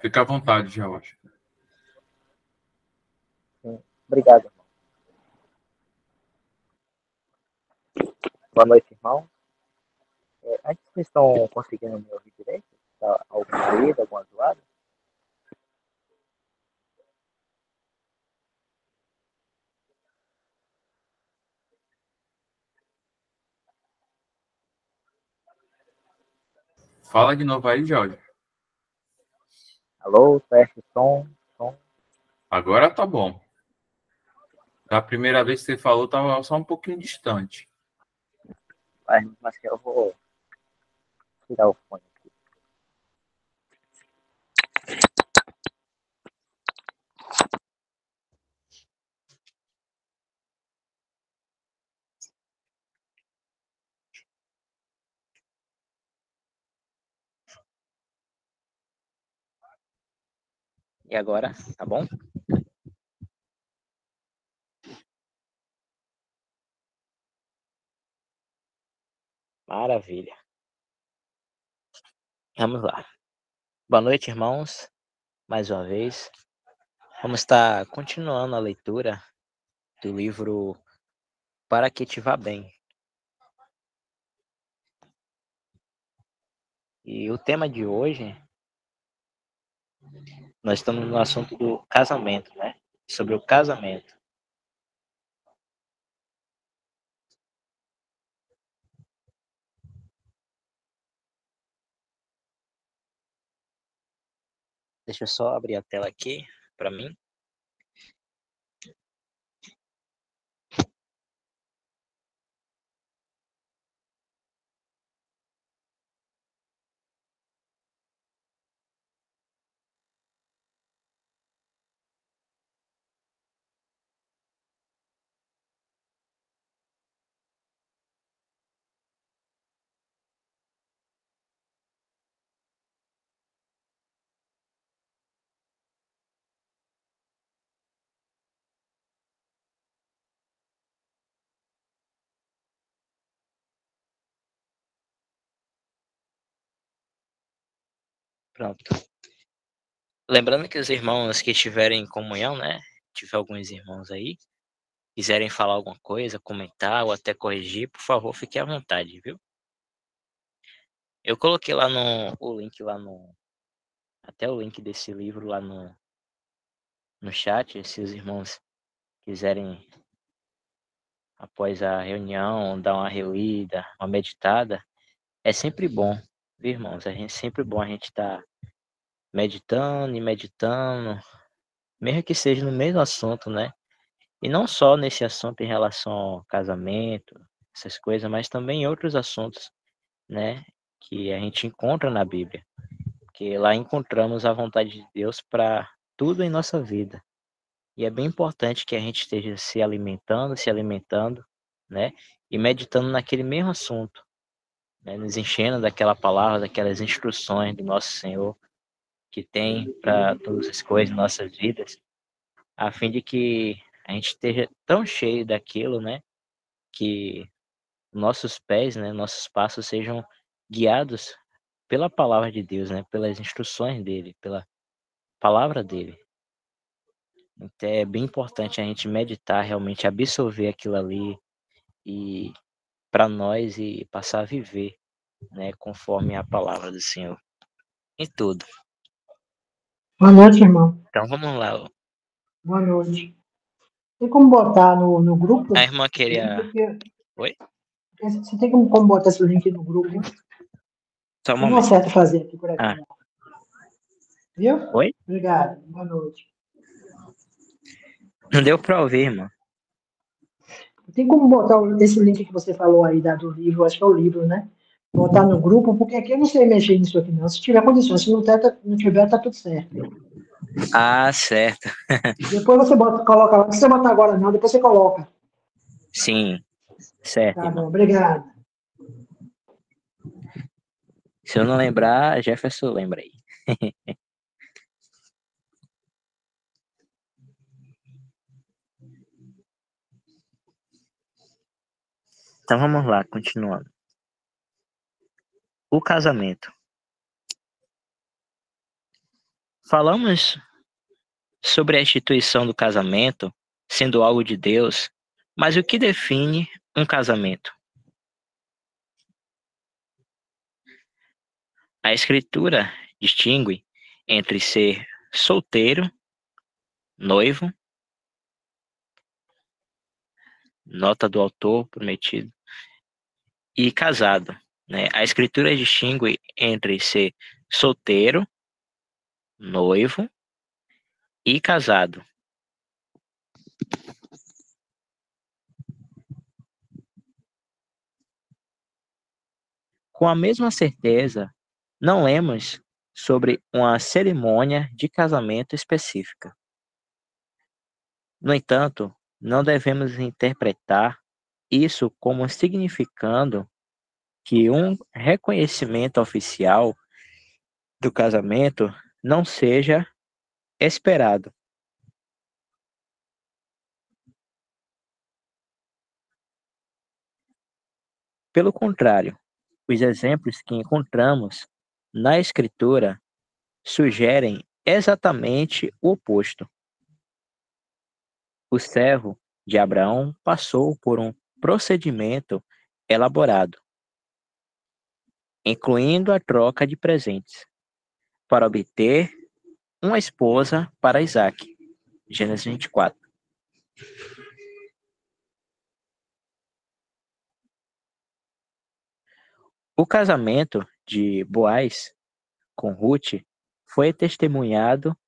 Fica à vontade, George. Sim. Obrigado, irmão. Boa noite, irmão. Antes vocês estão conseguindo me ouvir direito? Tá alguma saída, alguma zoada? Fala de novo aí, George. Alô, teste, som. Agora tá bom. Da primeira vez que você falou, tava só um pouquinho distante. Mas que eu vou tirar o fone aqui. E agora, tá bom? Maravilha. Vamos lá. Boa noite, irmãos. Mais uma vez. Vamos estar continuando a leitura do livro Para que te vá bem. E o tema de hoje, nós estamos no assunto do casamento, né? Sobre o casamento. Deixa eu só abrir a tela aqui para mim. Pronto. Lembrando que os irmãos que estiverem em comunhão, né? Tiver alguns irmãos aí, quiserem falar alguma coisa, comentar ou até corrigir, por favor, fique à vontade, viu? Eu coloquei lá o link lá até o link desse livro lá no chat, se os irmãos quiserem, após a reunião, dar uma relida, uma meditada, é sempre bom, viu, irmãos? Sempre bom a gente estar meditando e meditando, mesmo que seja no mesmo assunto, né? E não só nesse assunto em relação ao casamento, essas coisas, mas também em outros assuntos, né? Que a gente encontra na Bíblia. Porque lá encontramos a vontade de Deus para tudo em nossa vida. E é bem importante que a gente esteja se alimentando, né? E meditando naquele mesmo assunto, né? Nos enchendo daquela palavra, daquelas instruções do nosso Senhor que tem para todas as coisas em nossas vidas, a fim de que a gente esteja tão cheio daquilo, né? Que nossos pés, né? Nossos passos sejam guiados pela palavra de Deus, né? Pelas instruções dele, pela palavra dele. Então é bem importante a gente meditar, realmente absorver aquilo ali e para nós e passar a viver, né, conforme a palavra do Senhor em tudo. Boa noite, irmão. Então vamos lá. Boa noite. Tem como botar no grupo? A irmã queria. Porque Oi? você tem como botar esse link no grupo? Só um Eu não momento. acerto fazer aqui por aqui. Ah, Viu? oi? Obrigado. Boa noite. Não deu para ouvir, irmã. Tem como botar esse link que você falou aí do livro, acho que é o livro, né? Botar no grupo, porque aqui eu não sei mexer nisso aqui não. Se tiver condições, se não tiver, tá tudo certo. Ah, certo. Depois você coloca lá. Não precisa botar agora não, depois você coloca. Sim, certo, Tá irmã. bom, obrigado. Se eu não lembrar, Jefferson lembra aí. Então vamos lá, continuando. O casamento. Falamos sobre a instituição do casamento sendo algo de Deus, mas o que define um casamento? A Escritura distingue entre ser solteiro, noivo, nota do autor prometido, e casado, né? A Escritura distingue entre ser solteiro, noivo e casado. Com a mesma certeza, não lemos sobre uma cerimônia de casamento específica. No entanto, não devemos interpretar isso como significando que um reconhecimento oficial do casamento não seja esperado. Pelo contrário, os exemplos que encontramos na Escritura sugerem exatamente o oposto. O servo de Abraão passou por um procedimento elaborado, incluindo a troca de presentes, para obter uma esposa para Isaac. Gênesis 24. O casamento de Boaz com Ruth foi testemunhado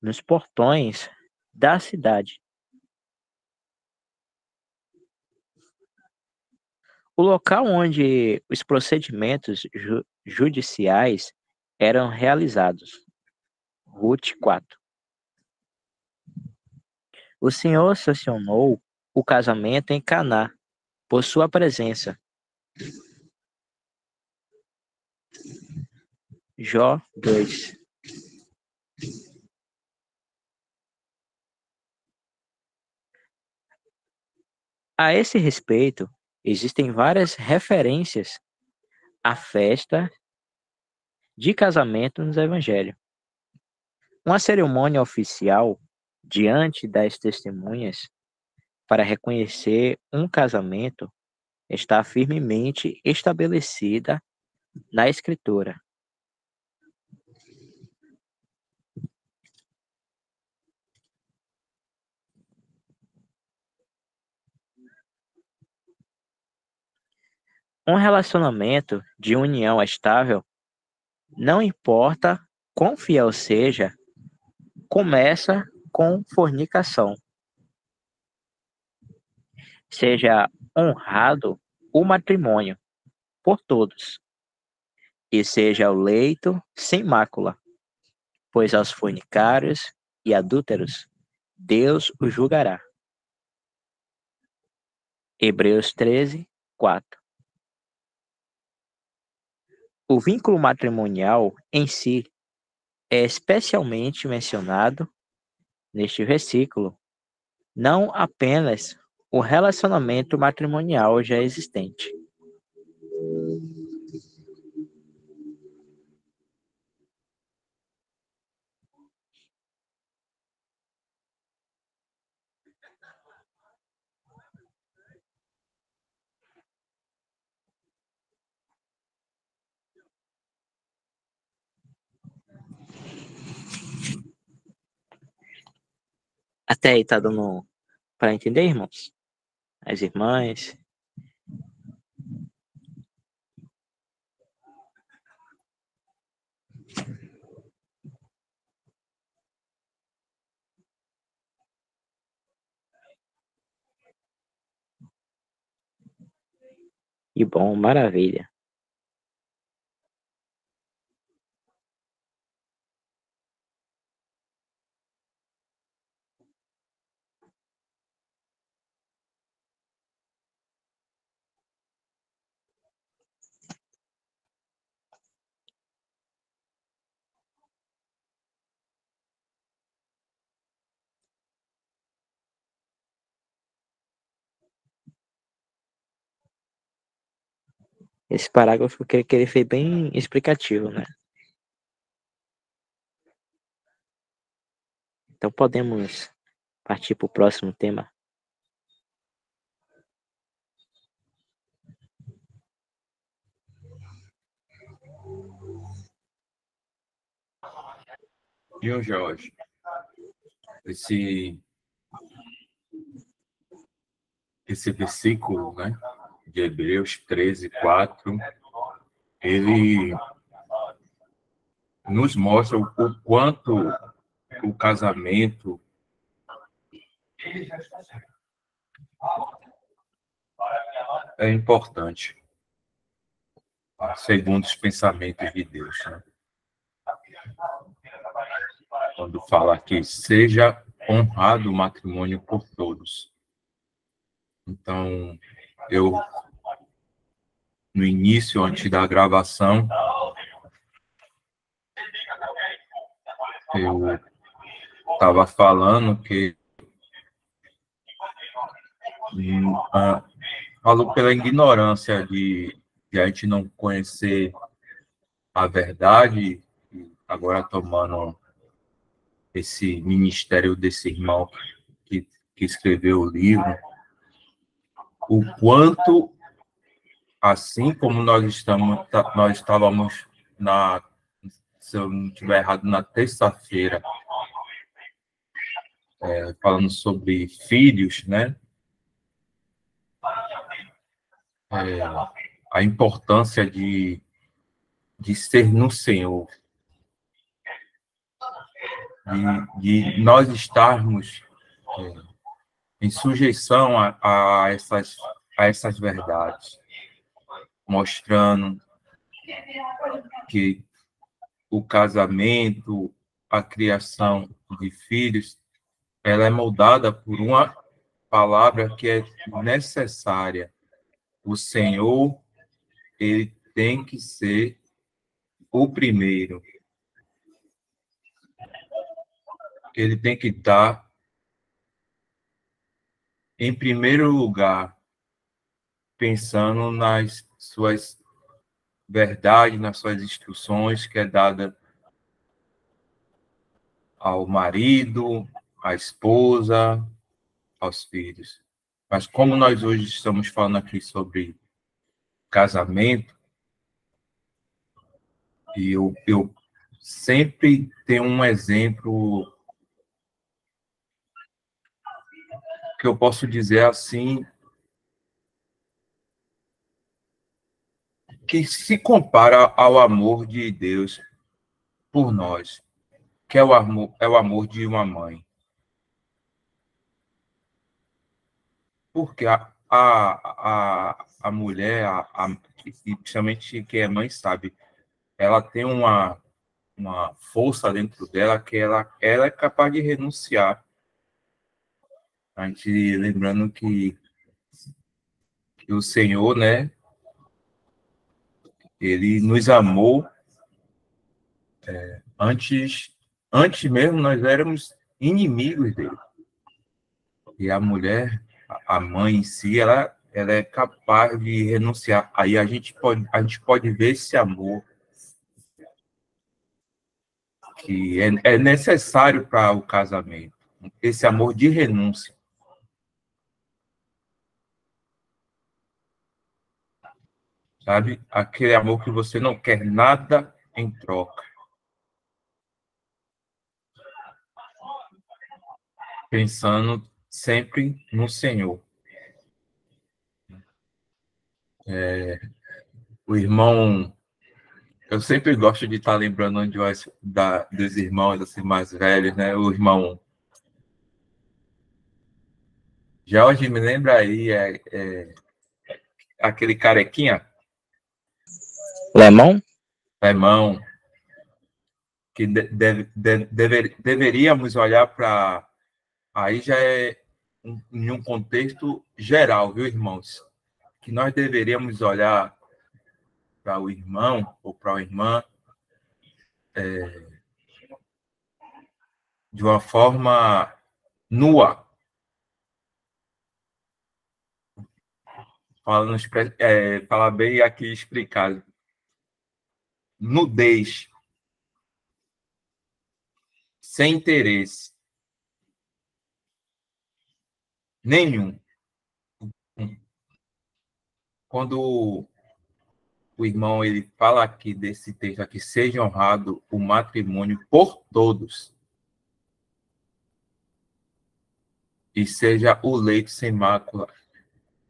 nos portões da cidade. O local onde os procedimentos judiciais eram realizados. Ruth 4. O Senhor sancionou o casamento em Caná por sua presença. Jó 2. A esse respeito, existem várias referências à festa de casamento nos evangelhos. Uma cerimônia oficial diante das testemunhas para reconhecer um casamento está firmemente estabelecida na Escritura. Um relacionamento de união estável, não importa quão fiel seja, começa com fornicação. Seja honrado o matrimônio por todos, e seja o leito sem mácula, pois aos fornicários e adúlteros Deus o julgará. Hebreus 13, 4. O vínculo matrimonial em si é especialmente mencionado neste versículo, não apenas o relacionamento matrimonial já existente. Até aí tá dando para entender, irmãos? As irmãs. Que bom, maravilha. Esse parágrafo que ele fez bem explicativo, né? Então podemos partir para o próximo tema. Viu, Jorge? Esse versículo, né, de Hebreus 13:4, ele nos mostra o quanto o casamento é importante, segundo os pensamentos de Deus, né? Quando fala que seja honrado o matrimônio por todos. Então, no início, antes da gravação, eu estava falando que falou pela ignorância de a gente não conhecer a verdade, agora tomando esse ministério desse irmão que escreveu o livro, o quanto, assim como nós estávamos se eu não estiver errado, na terça-feira, falando sobre filhos, né? A importância de ser no Senhor, de nós estarmos em sujeição a essas verdades, mostrando que o casamento, a criação de filhos, ela é moldada por uma palavra que é necessária. O Senhor, ele tem que ser o primeiro. Ele tem que estar em primeiro lugar, pensando nas suas verdades, nas suas instruções que é dada ao marido, à esposa, aos filhos. Mas como nós hoje estamos falando aqui sobre casamento, e eu sempre tenho um exemplo que eu posso dizer assim, que se compara ao amor de Deus por nós, que é o amor de uma mãe. Porque a mulher, e principalmente quem é mãe sabe, ela tem uma força dentro dela que ela é capaz de renunciar. A gente lembrando que o Senhor, né, ele nos amou antes mesmo nós éramos inimigos dele. E a mulher, a mãe em si, ela é capaz de renunciar. Aí a gente pode ver esse amor que é necessário para o casamento. Esse amor de renúncia. Sabe? Aquele amor que você não quer nada em troca. Pensando sempre no Senhor. O irmão... Eu sempre gosto de estar lembrando dos irmãos assim, mais velhos, né? O irmão Jorge, me lembra aí, aquele carequinha? Lemão? Lemão, que deveríamos olhar para... Aí já é em um contexto geral, viu, irmãos? Que nós deveríamos olhar para o irmão ou para a irmã de uma forma nua. Falar bem aqui explicado. Nudez. Sem interesse. Nenhum. Quando o irmão ele fala aqui desse texto aqui, seja honrado o matrimônio por todos e seja o leito sem mácula.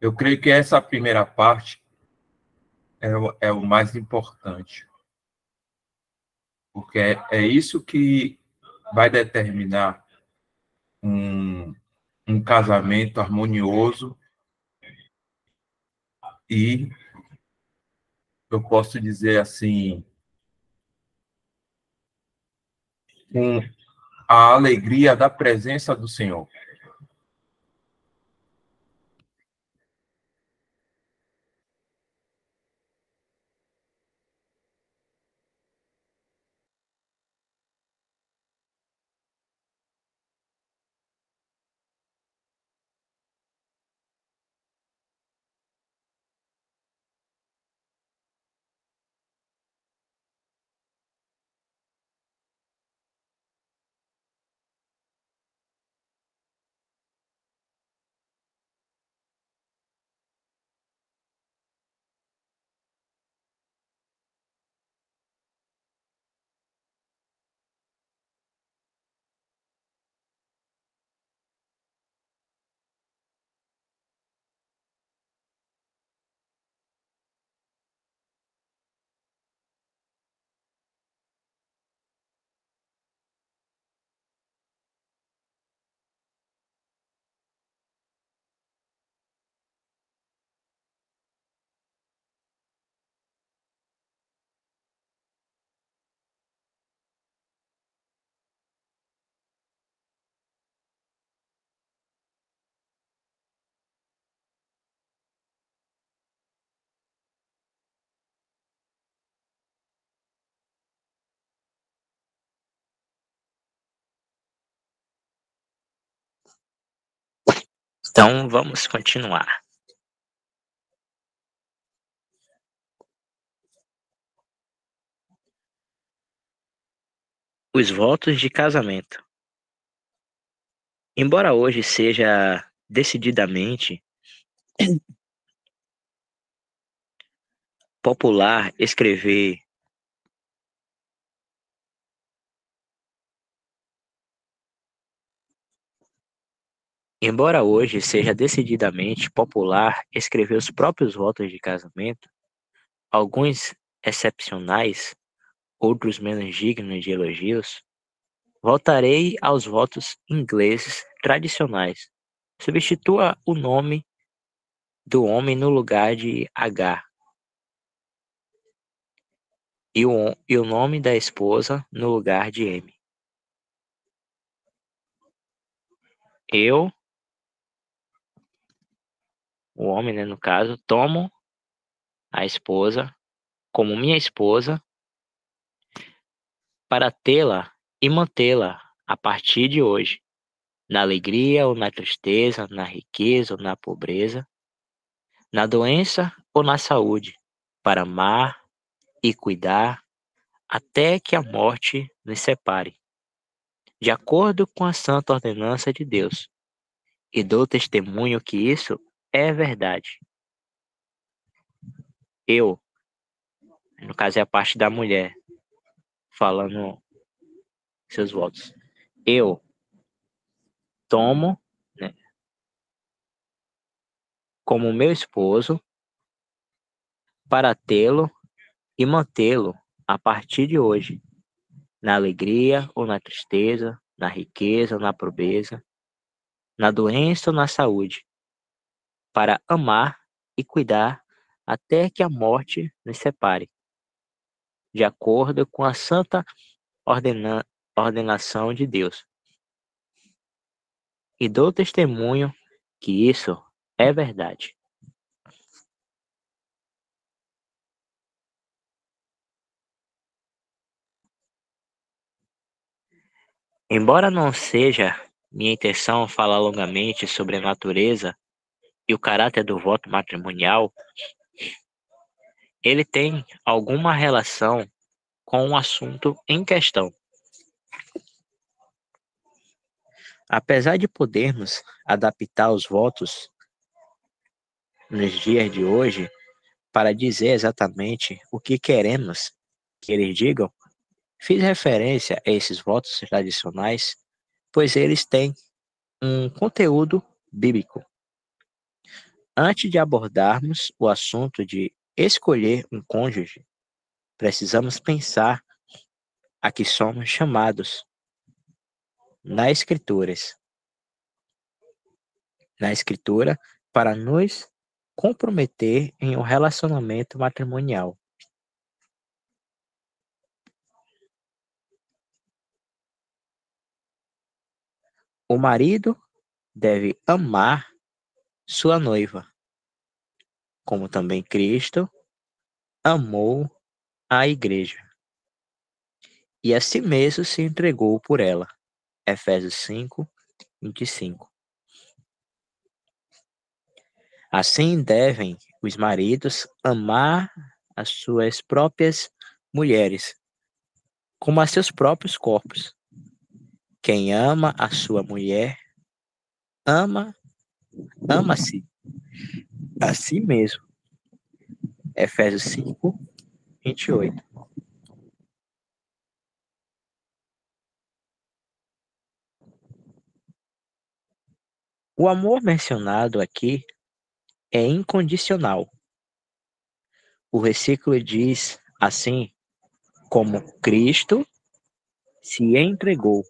Eu creio que essa primeira parte é o mais importante, porque é isso que vai determinar um casamento harmonioso e, eu posso dizer assim, com a alegria da presença do Senhor. Então, vamos continuar. Os votos de casamento. Embora hoje seja decididamente popular escrever Embora hoje seja decididamente popular escrever os próprios votos de casamento, alguns excepcionais, outros menos dignos de elogios, voltarei aos votos ingleses tradicionais. Substitua o nome do homem no lugar de H e o nome da esposa no lugar de M. Eu, o homem, né, no caso, tomo a esposa como minha esposa para tê-la e mantê-la a partir de hoje, na alegria ou na tristeza, na riqueza ou na pobreza, na doença ou na saúde, para amar e cuidar até que a morte nos separe, de acordo com a santa ordenança de Deus. E dou testemunho que isso é verdade. Eu, no caso é a parte da mulher, falando seus votos. Eu tomo, né, como meu esposo para tê-lo e mantê-lo a partir de hoje, na alegria ou na tristeza, na riqueza ou na pobreza, na doença ou na saúde, para amar e cuidar até que a morte nos separe, de acordo com a santa ordenação de Deus. E dou testemunho que isso é verdade. Embora não seja minha intenção falar longamente sobre a natureza e o caráter do voto matrimonial, ele tem alguma relação com o assunto em questão. apesar de podermos adaptar os votos nos dias de hoje para dizer exatamente o que queremos que eles digam, fiz referência a esses votos tradicionais, pois eles têm um conteúdo bíblico. Antes de abordarmos o assunto de escolher um cônjuge, precisamos pensar a que somos chamados na Escritura, para nos comprometer em um relacionamento matrimonial. O marido deve amar sua noiva, como também Cristo amou a igreja e a si mesmo se entregou por ela. Efésios 5, 25. Assim devem os maridos amar as suas próprias mulheres, como a seus próprios corpos. Quem ama a sua mulher, ama-se a si mesmo. Efésios 5, 28. O amor mencionado aqui é incondicional. O versículo diz assim, como Cristo se entregou.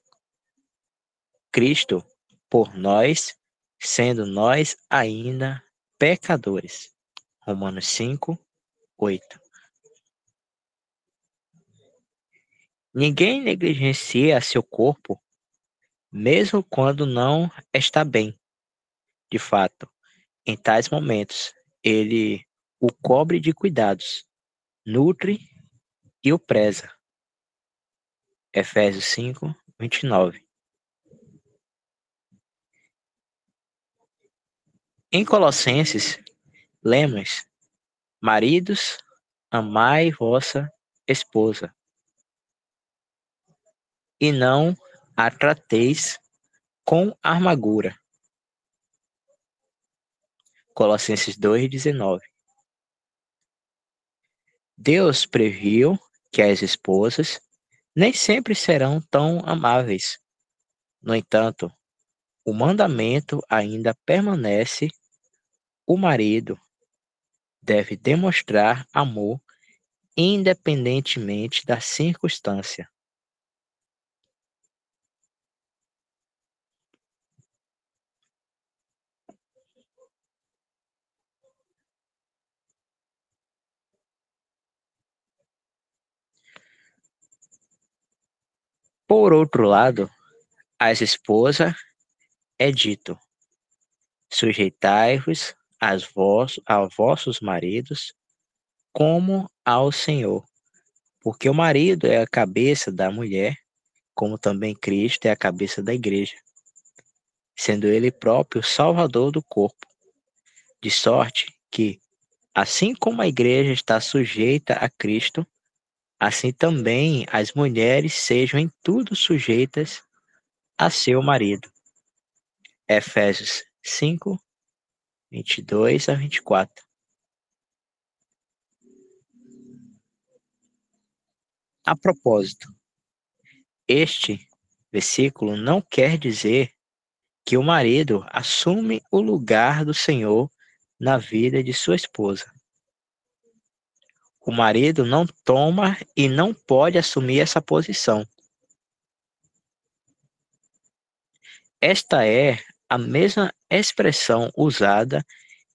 Cristo por nós, sendo nós ainda pecadores. Romanos 5, 8. Ninguém negligencia seu corpo, mesmo quando não está bem. De fato, em tais momentos, ele o cobre de cuidados, nutre e o preza. Efésios 5, 29. Em Colossenses, lemos: maridos, amai vossa esposa, e não a trateis com amargura. Colossenses 2:19. Deus previu que as esposas nem sempre serão tão amáveis. No entanto, o mandamento ainda permanece: o marido deve demonstrar amor independentemente da circunstância. Por outro lado, às esposas é dito: sujeitai-vos a vossos maridos, como ao Senhor, porque o marido é a cabeça da mulher, como também Cristo é a cabeça da igreja, sendo ele próprio o salvador do corpo, de sorte que, assim como a igreja está sujeita a Cristo, assim também as mulheres sejam em tudo sujeitas a seu marido. Efésios 5, 22 a 24. A propósito, este versículo não quer dizer que o marido assume o lugar do Senhor na vida de sua esposa. O marido não toma e não pode assumir essa posição. Esta é a mesma expressão usada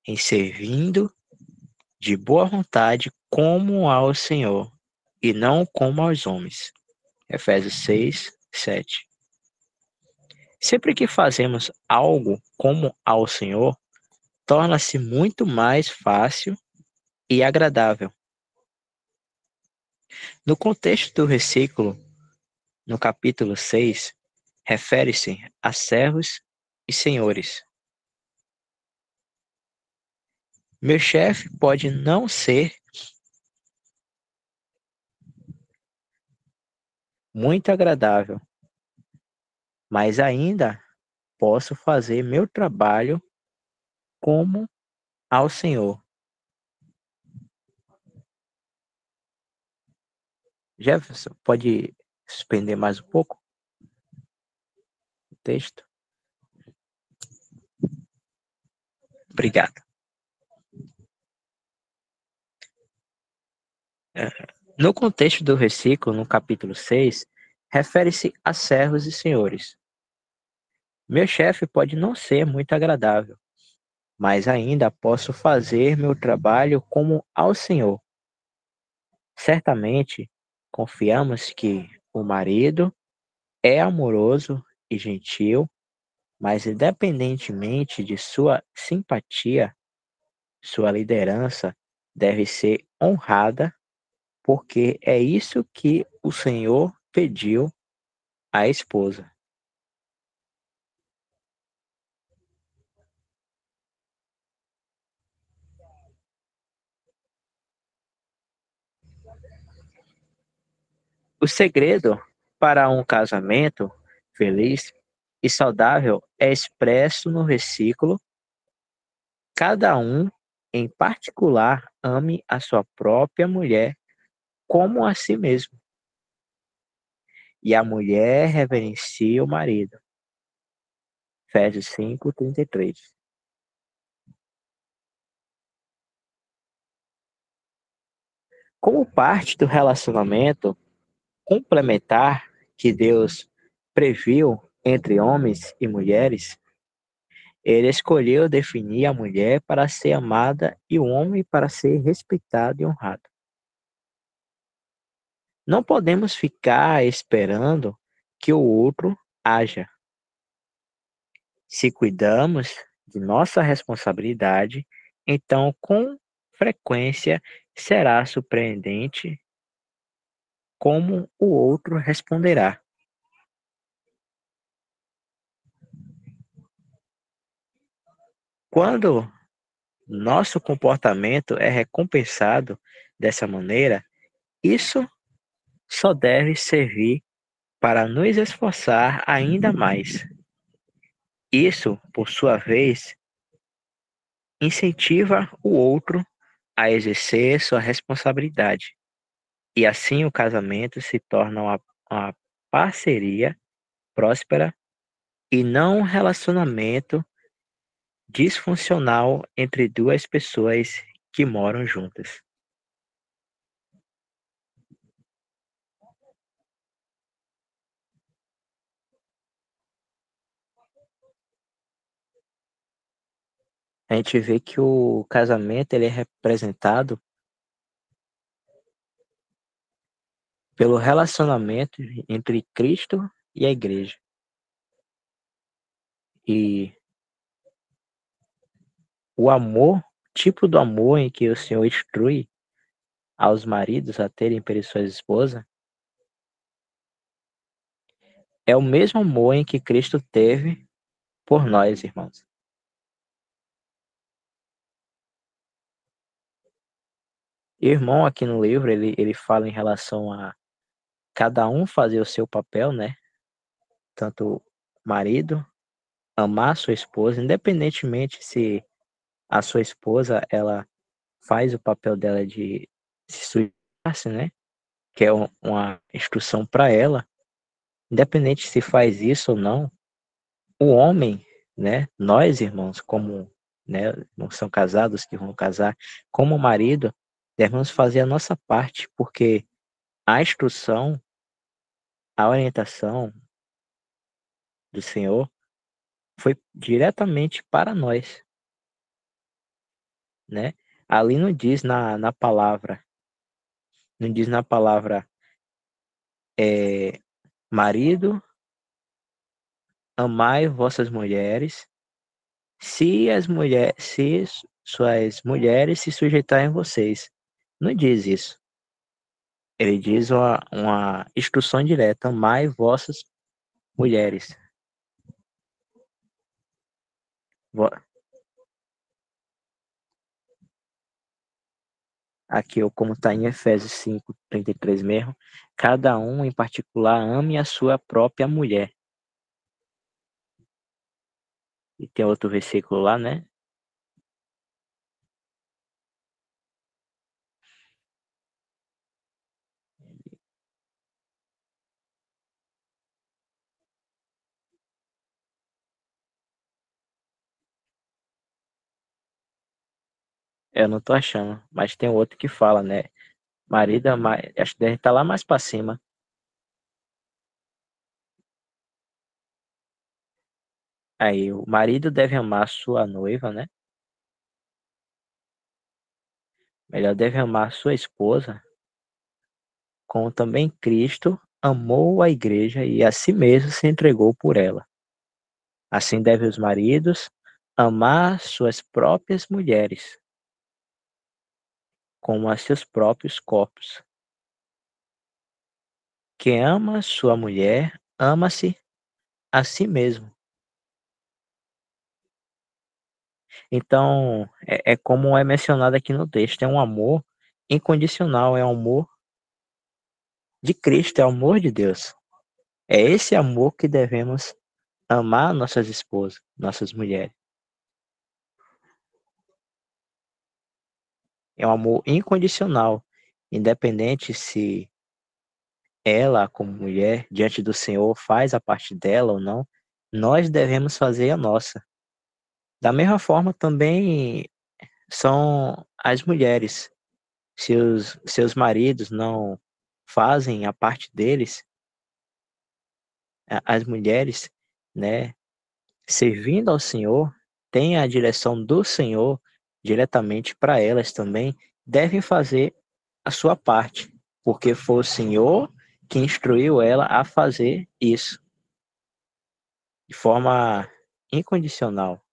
em servindo de boa vontade como ao Senhor, e não como aos homens. Efésios 6, 7. Sempre que fazemos algo como ao Senhor, torna-se muito mais fácil e agradável. No contexto do versículo, no capítulo 6, refere-se a servos e senhores. Meu chefe pode não ser muito agradável, mas ainda posso fazer meu trabalho como ao Senhor. Jefferson, pode suspender mais um pouco o texto? Obrigado. No contexto do versículo, no capítulo 6, refere-se a servos e senhores. Meu chefe pode não ser muito agradável, mas ainda posso fazer meu trabalho como ao Senhor. Certamente, confiamos que o marido é amoroso e gentil, mas independentemente de sua simpatia, sua liderança deve ser honrada, porque é isso que o Senhor pediu à esposa. O segredo para um casamento feliz e saudável é expresso no versículo: cada um, em particular, ame a sua própria mulher como a si mesmo, e a mulher reverencie o marido. Efésios 5:33. Como parte do relacionamento complementar que Deus previu entre homens e mulheres, ele escolheu definir a mulher para ser amada e o homem para ser respeitado e honrado. Não podemos ficar esperando que o outro haja. Se cuidamos de nossa responsabilidade, então com frequência será surpreendente como o outro responderá. Quando nosso comportamento é recompensado dessa maneira, isso só deve servir para nos esforçar ainda mais. Isso, por sua vez, incentiva o outro a exercer sua responsabilidade. E assim o casamento se torna uma parceria próspera e não um relacionamento disfuncional entre duas pessoas que moram juntas. A gente vê que o casamento ele é representado pelo relacionamento entre Cristo e a igreja. E o amor, tipo do amor em que o Senhor instrui aos maridos a terem por suas esposas, é o mesmo amor em que Cristo teve por nós, irmãos. E o irmão aqui no livro, ele fala em relação a cada um fazer o seu papel, né? Tanto o marido amar sua esposa, independentemente se a sua esposa, ela faz o papel dela de se sujeitar-se, né? Que é uma instrução para ela, independente se faz isso ou não, o homem, né? Nós, irmãos, como, né, não são casados que vão casar, como marido, devemos fazer a nossa parte, porque a instrução, a orientação do Senhor foi diretamente para nós, né? Ali não diz na palavra, não diz na palavra, marido, amai vossas mulheres, se suas mulheres se sujeitarem a vocês. Não diz isso. Ele diz uma instrução direta: amai vossas mulheres. Aqui, como está em Efésios 5:33 mesmo, cada um em particular ame a sua própria mulher. E tem outro versículo lá, né? Eu não tô achando, mas tem outro que fala, né? Marido, acho que deve estar lá mais pra cima. Aí, o marido deve amar sua noiva, né? Melhor, deve amar sua esposa, como também Cristo amou a igreja e a si mesmo se entregou por ela. Assim devem os maridos amar suas próprias mulheres, como a seus próprios corpos. Quem ama sua mulher, ama-se a si mesmo. Então, é como é mencionado aqui no texto, é um amor incondicional, é um amor de Cristo, é o amor de Deus. É esse amor que devemos amar nossas esposas, nossas mulheres. É um amor incondicional, independente se ela, como mulher, diante do Senhor, faz a parte dela ou não, nós devemos fazer a nossa. Da mesma forma, também são as mulheres. Se os seus maridos não fazem a parte deles, as mulheres, né, servindo ao Senhor, têm a direção do Senhor diretamente para elas também, devem fazer a sua parte, porque foi o Senhor que instruiu ela a fazer isso de forma incondicional.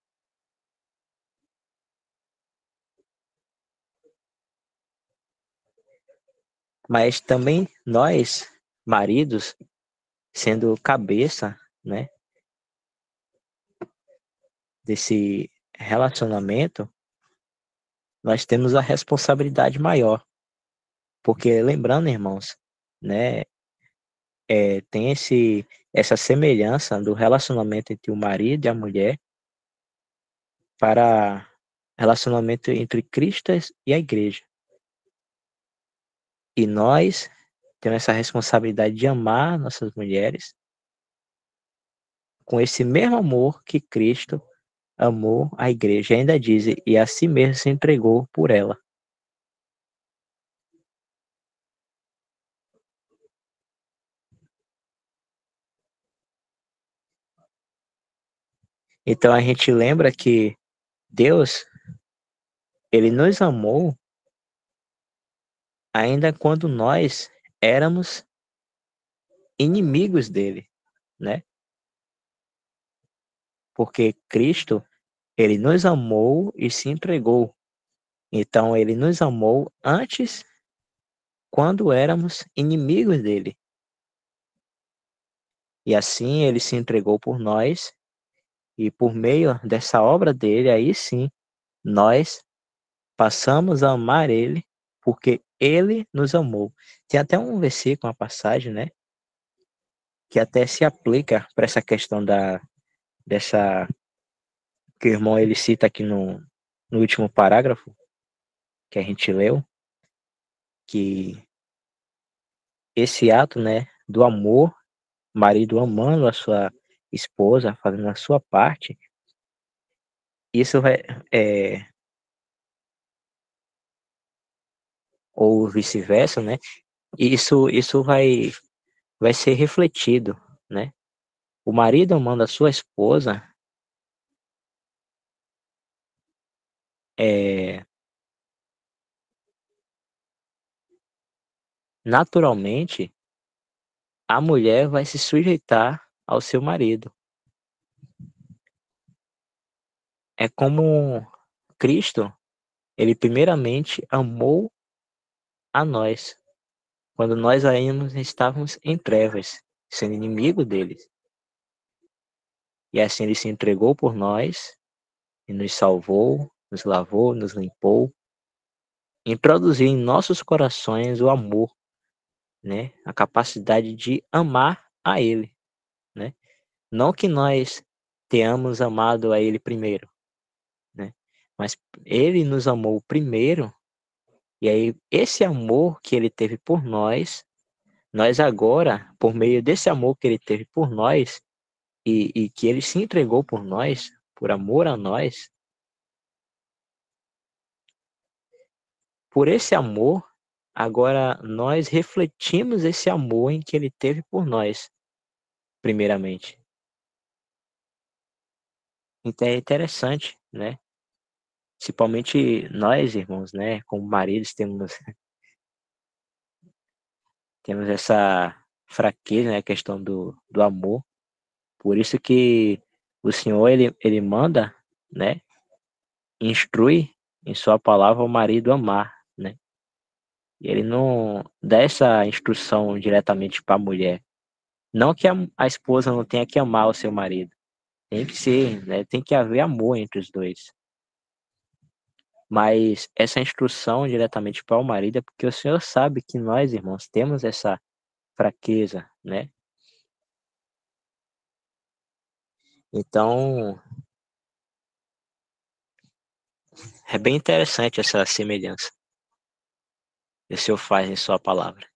Mas também nós, maridos, sendo cabeça, né, desse relacionamento, nós temos a responsabilidade maior. Porque lembrando, irmãos, né, tem essa semelhança do relacionamento entre o marido e a mulher para relacionamento entre Cristo e a igreja. E nós temos essa responsabilidade de amar nossas mulheres com esse mesmo amor que Cristo amou a igreja. E ainda diz, e a si mesmo se entregou por ela. Então a gente lembra que Deus, ele nos amou ainda quando nós éramos inimigos dele, né? Porque Cristo, ele nos amou e se entregou. Então ele nos amou antes, quando éramos inimigos dele. E assim ele se entregou por nós, e por meio dessa obra dele, aí sim, nós passamos a amar ele, porque ele nos amou. Tem até um versículo, uma passagem, né, que até se aplica para essa questão dessa que o irmão ele cita aqui no último parágrafo que a gente leu, que esse ato, né, do amor, marido amando a sua esposa, fazendo a sua parte, isso vai, é, ou vice-versa, né, isso vai ser refletido, né, o marido amando a sua esposa, é, naturalmente, a mulher vai se sujeitar ao seu marido. É como Cristo, ele primeiramente amou a nós, quando nós ainda estávamos em trevas, sendo inimigo deles. E assim ele se entregou por nós e nos salvou, nos lavou, nos limpou, introduziu em nossos corações o amor, né? A capacidade de amar a ele, né? Não que nós tenhamos amado a ele primeiro, né? Mas ele nos amou primeiro, e aí esse amor que ele teve por nós agora, por meio desse amor que ele teve por nós, e que ele se entregou por nós, por amor a nós, por esse amor, agora nós refletimos esse amor em que ele teve por nós, primeiramente. Então é interessante, né? Principalmente nós, irmãos, né? Como maridos, temos essa fraqueza, né? A questão do amor. Por isso que o Senhor, ele manda, né? Instrui em sua palavra o marido amar, né? E ele não dá essa instrução diretamente para a mulher. Não que a esposa não tenha que amar o seu marido. Tem que ser, né? Tem que haver amor entre os dois. Mas essa instrução diretamente para o marido é porque o Senhor sabe que nós, irmãos, temos essa fraqueza, né? Então, é bem interessante essa semelhança que o Senhor faz em sua palavra.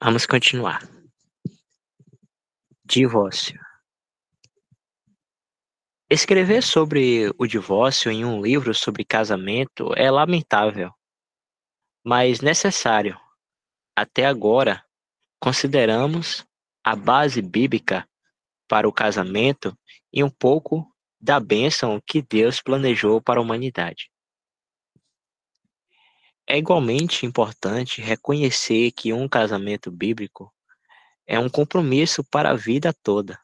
Vamos continuar. Divórcio. Escrever sobre o divórcio em um livro sobre casamento é lamentável, mas necessário. Até agora, consideramos a base bíblica para o casamento e um pouco da bênção que Deus planejou para a humanidade. É igualmente importante reconhecer que um casamento bíblico é um compromisso para a vida toda.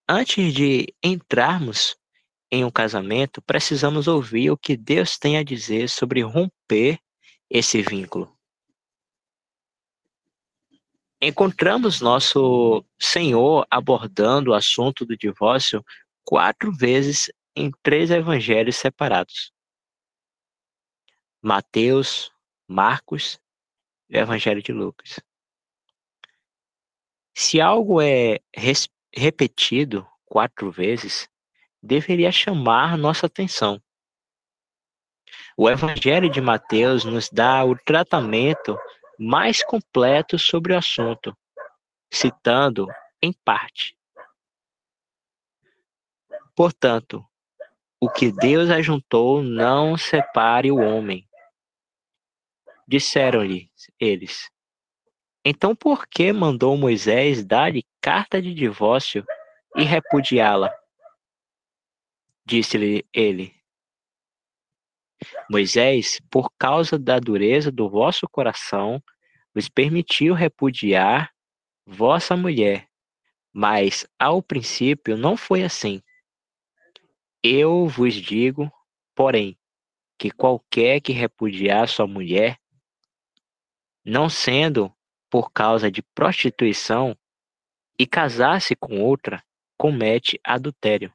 Antes de entrarmos em um casamento, precisamos ouvir o que Deus tem a dizer sobre romper esse vínculo. Encontramos nosso Senhor abordando o assunto do divórcio 4 vezes em 3 evangelhos separados: Mateus, Marcos e o Evangelho de Lucas. Se algo é repetido 4 vezes, deveria chamar nossa atenção. O Evangelho de Mateus nos dá o tratamento mais completo sobre o assunto, citando em parte. Portanto, o que Deus ajuntou não separe o homem. Disseram-lhe eles. Então por que mandou Moisés dar-lhe carta de divórcio e repudiá-la? Disse-lhe ele. Moisés, por causa da dureza do vosso coração, vos permitiu repudiar vossa mulher, mas ao princípio não foi assim. Eu vos digo, porém, que qualquer que repudiar sua mulher, não sendo por causa de prostituição, e casar-se com outra, comete adultério.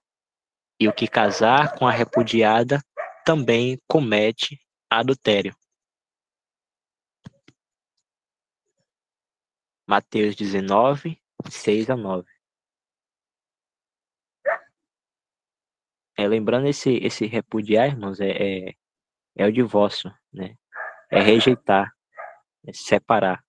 E o que casar com a repudiada também comete adultério. Mateus 19, 6-9. Lembrando esse repudiar, irmãos, é o divórcio, né? É rejeitar, é separar.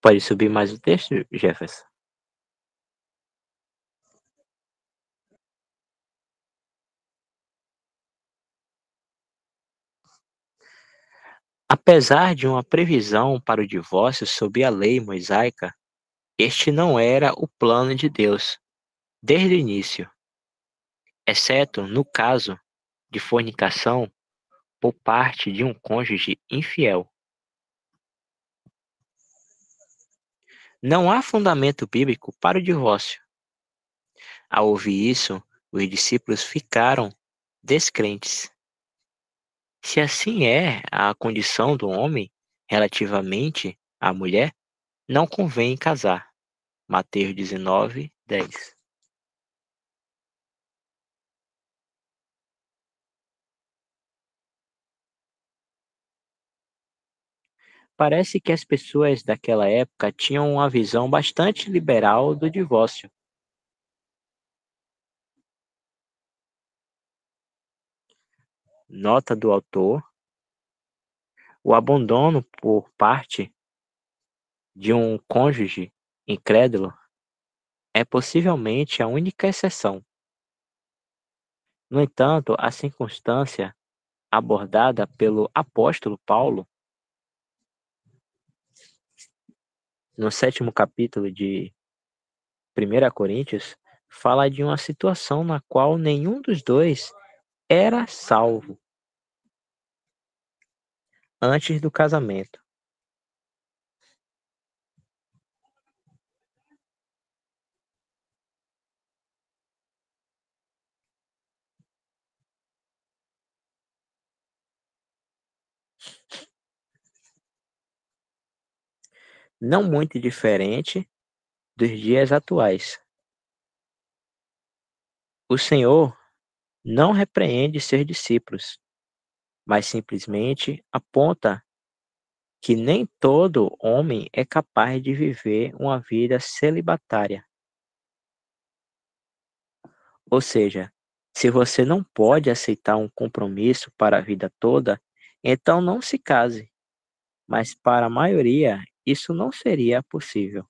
Pode subir mais o texto, Jefferson? Apesar de uma previsão para o divórcio sob a lei mosaica, este não era o plano de Deus desde o início, exceto no caso de fornicação por parte de um cônjuge infiel. Não há fundamento bíblico para o divórcio. Ao ouvir isso, os discípulos ficaram descrentes. Se assim é a condição do homem relativamente à mulher, não convém casar. Mateus 19, 10. Parece que as pessoas daquela época tinham uma visão bastante liberal do divórcio. Nota do autor: o abandono por parte de um cônjuge incrédulo é possivelmente a única exceção. No entanto, a circunstância abordada pelo apóstolo Paulo no 7º capítulo de 1 Coríntios fala de uma situação na qual nenhum dos dois era salvo antes do casamento. Não muito diferente dos dias atuais. O Senhor não repreende seus discípulos, mas simplesmente aponta que nem todo homem é capaz de viver uma vida celibatária. Ou seja, se você não pode aceitar um compromisso para a vida toda, então não se case. Mas para a maioria, isso não seria possível.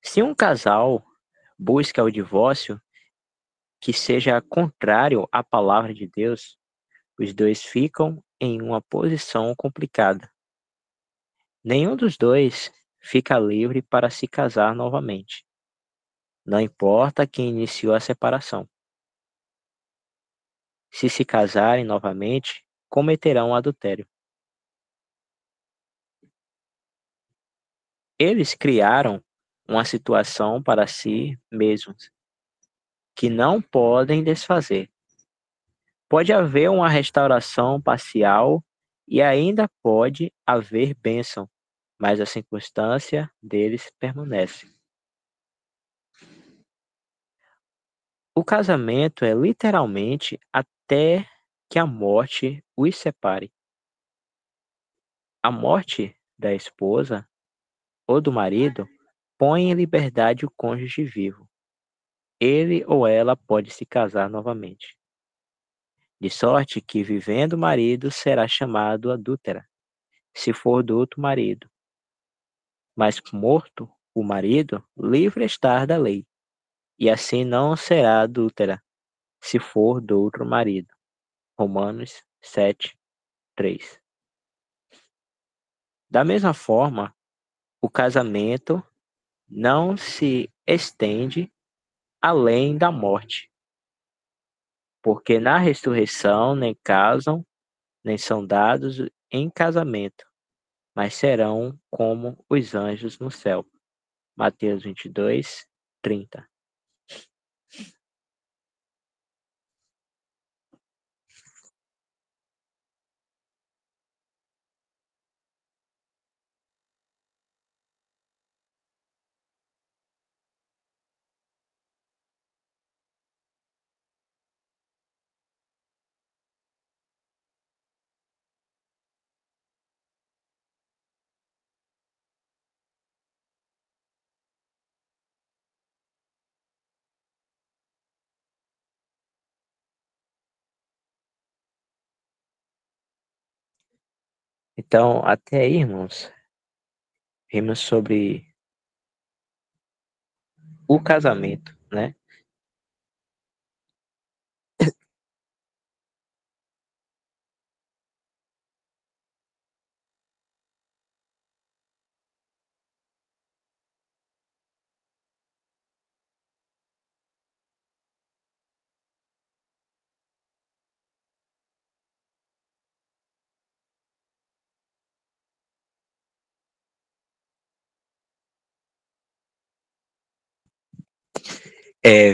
Se um casal busca o divórcio, que seja contrário à palavra de Deus, os dois ficam em uma posição complicada. Nenhum dos dois fica livre para se casar novamente. Não importa quem iniciou a separação. Se casarem novamente, cometerão adultério. Eles criaram uma situação para si mesmos que não podem desfazer. Pode haver uma restauração parcial e ainda pode haver bênção, mas a circunstância deles permanece. O casamento é literalmente até que a morte os separe. A morte da esposa ou do marido põe em liberdade o cônjuge vivo. Ele ou ela pode se casar novamente. De sorte que, vivendo o marido, será chamado adúltera, se for do outro marido. Mas morto o marido, livre está da lei, e assim não será adúltera, se for do outro marido. Romanos 7, 3. Da mesma forma, o casamento não se estende além da morte, porque na ressurreição nem casam, nem são dados em casamento, mas serão como os anjos no céu. Mateus 22, 30. Então, até aí, irmãos, vimos sobre o casamento, né?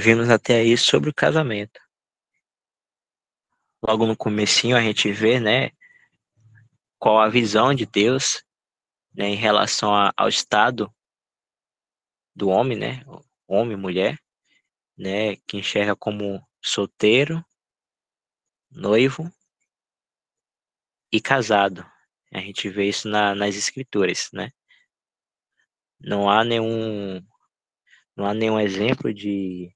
Vimos até aí sobre o casamento. Logo no comecinho a gente vê, né, qual a visão de Deus, né, em relação ao estado do homem, né, homem, mulher, né, que enxerga como solteiro, noivo e casado. A gente vê isso nas escrituras, né? Não há nenhum, não há nenhum exemplo de,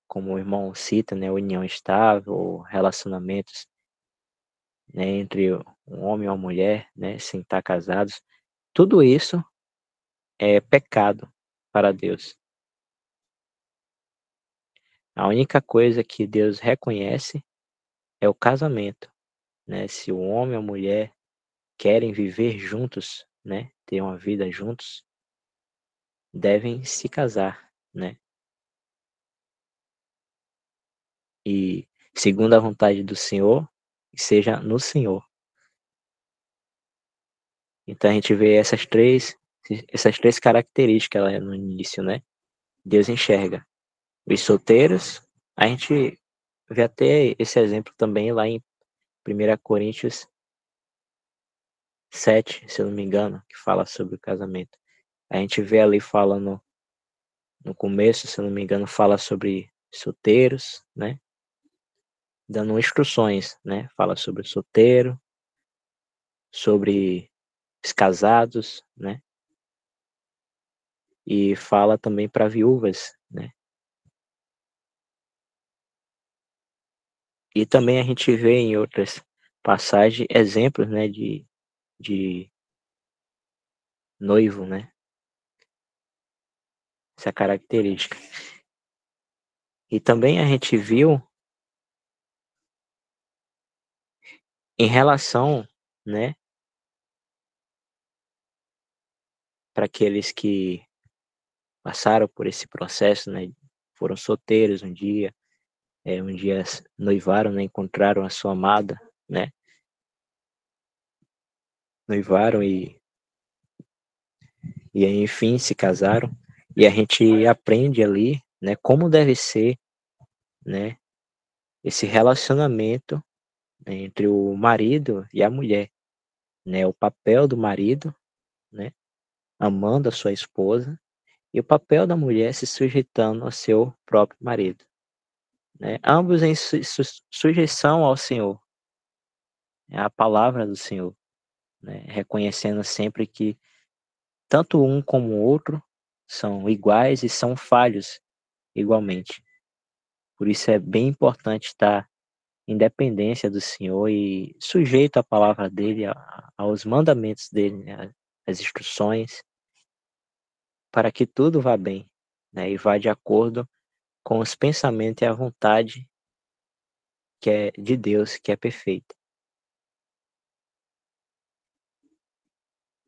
como o irmão cita, né, união estável, ou relacionamentos, né, entre um homem e uma mulher, né, sem estar casados. Tudo isso é pecado para Deus. A única coisa que Deus reconhece é o casamento, né? Se o homem e a mulher querem viver juntos, né, ter uma vida juntos, devem se casar, né? E segundo a vontade do Senhor, seja no Senhor. Então a gente vê essas três características lá no início, né? Deus enxerga. Os solteiros, a gente vê até esse exemplo também lá em 1 Coríntios 7, se eu não me engano, que fala sobre o casamento. A gente vê ali falando, no começo, se eu não me engano, fala sobre solteiros, né? Dando instruções, né? Fala sobre o solteiro, sobre os casados, né? E fala também para viúvas, né? E também a gente vê em outras passagens exemplos, né, de noivo, né? Essa característica. E também a gente viu em relação, né, para aqueles que passaram por esse processo, né, foram solteiros um dia noivaram, né, encontraram a sua amada, né, noivaram e aí, enfim, se casaram. E a gente aprende ali, né, como deve ser, né, esse relacionamento, né, entre o marido e a mulher, né, o papel do marido, né, amando a sua esposa, e o papel da mulher se sujeitando ao seu próprio marido, né, ambos em sujeição ao Senhor, é a palavra do Senhor, né, reconhecendo sempre que tanto um como o outro são iguais e são falhos igualmente. Por isso é bem importante estar em dependência do Senhor e sujeito à palavra dele, aos mandamentos dele, né, às instruções, para que tudo vá bem, né, e vá de acordo com os pensamentos e a vontade que é de Deus, que é perfeita.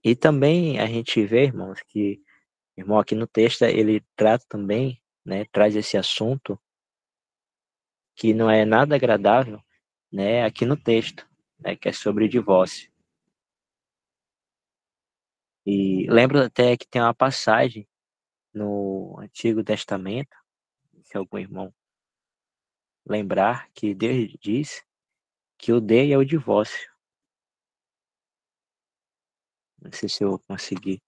E também a gente vê, irmãos, que irmão aqui no texto ele trata também, né, traz esse assunto que não é nada agradável, né, aqui no texto, né, que é sobre o divórcio. E lembro até que tem uma passagem no Antigo Testamento, se algum irmão lembrar, que Deus diz que odeia o divórcio. Não sei se eu consegui.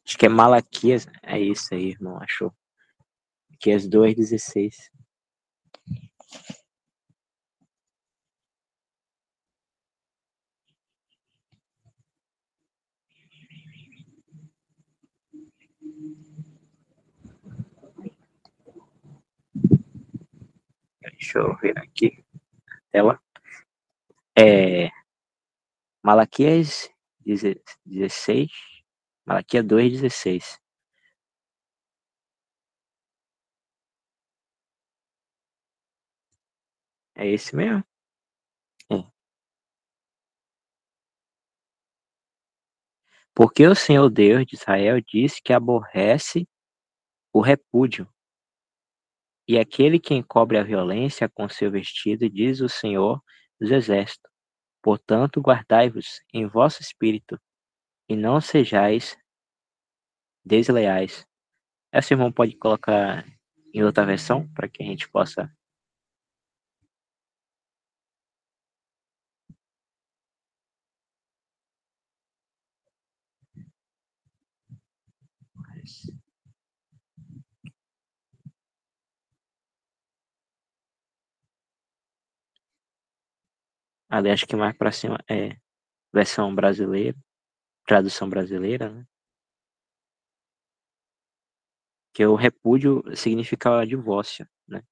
Acho que é Malaquias, é isso aí, irmão, achou. Malaquias 2:16. Deixa eu ver aqui. Ela é Malaquias 16, Malaquias 2:16. É esse mesmo? É. Porque o Senhor Deus de Israel disse que aborrece o repúdio, e aquele que encobre a violência com seu vestido, diz o Senhor dos Exércitos. Portanto, guardai-vos em vosso espírito, e não sejais desleais. Essa irmão pode colocar em outra versão, para que a gente possa. Ali, acho que mais para cima é versão brasileira, tradução brasileira, né? Que o repúdio significa divórcio, né?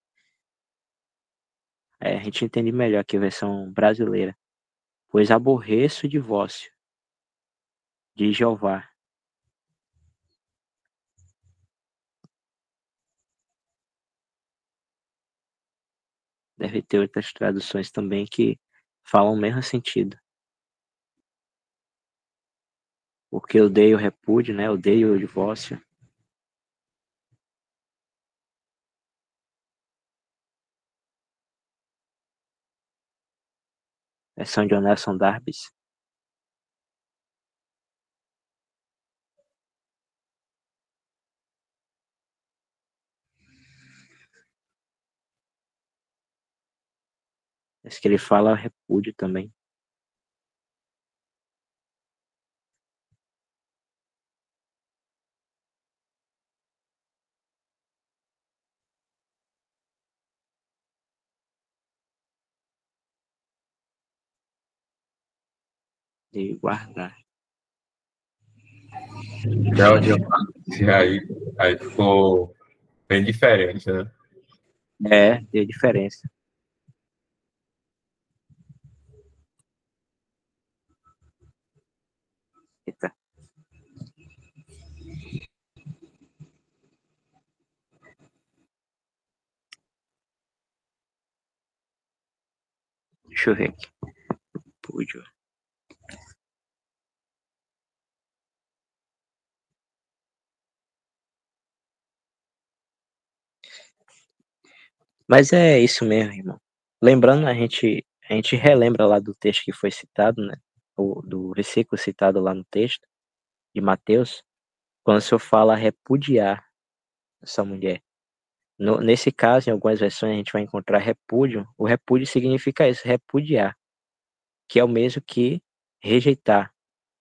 A gente entende melhor que a versão brasileira. Pois aborreço o divórcio, de Jeová. Deve ter outras traduções também que falam o mesmo sentido. Porque eu odeio o repúdio, né? Eu odeio o divórcio. Versão de Nelson Darbis. Esse que ele fala repúdio também. de guardar. Aí ficou bem diferente, né? É, tem diferença. Eita. Deixa eu ver aqui. Pude. Mas é isso mesmo, irmão. Lembrando, a gente relembra lá do texto que foi citado, né? Do versículo citado lá no texto de Mateus, quando o Senhor fala repudiar essa mulher. Nesse caso, em algumas versões, a gente vai encontrar repúdio. O repúdio significa isso, repudiar, que é o mesmo que rejeitar.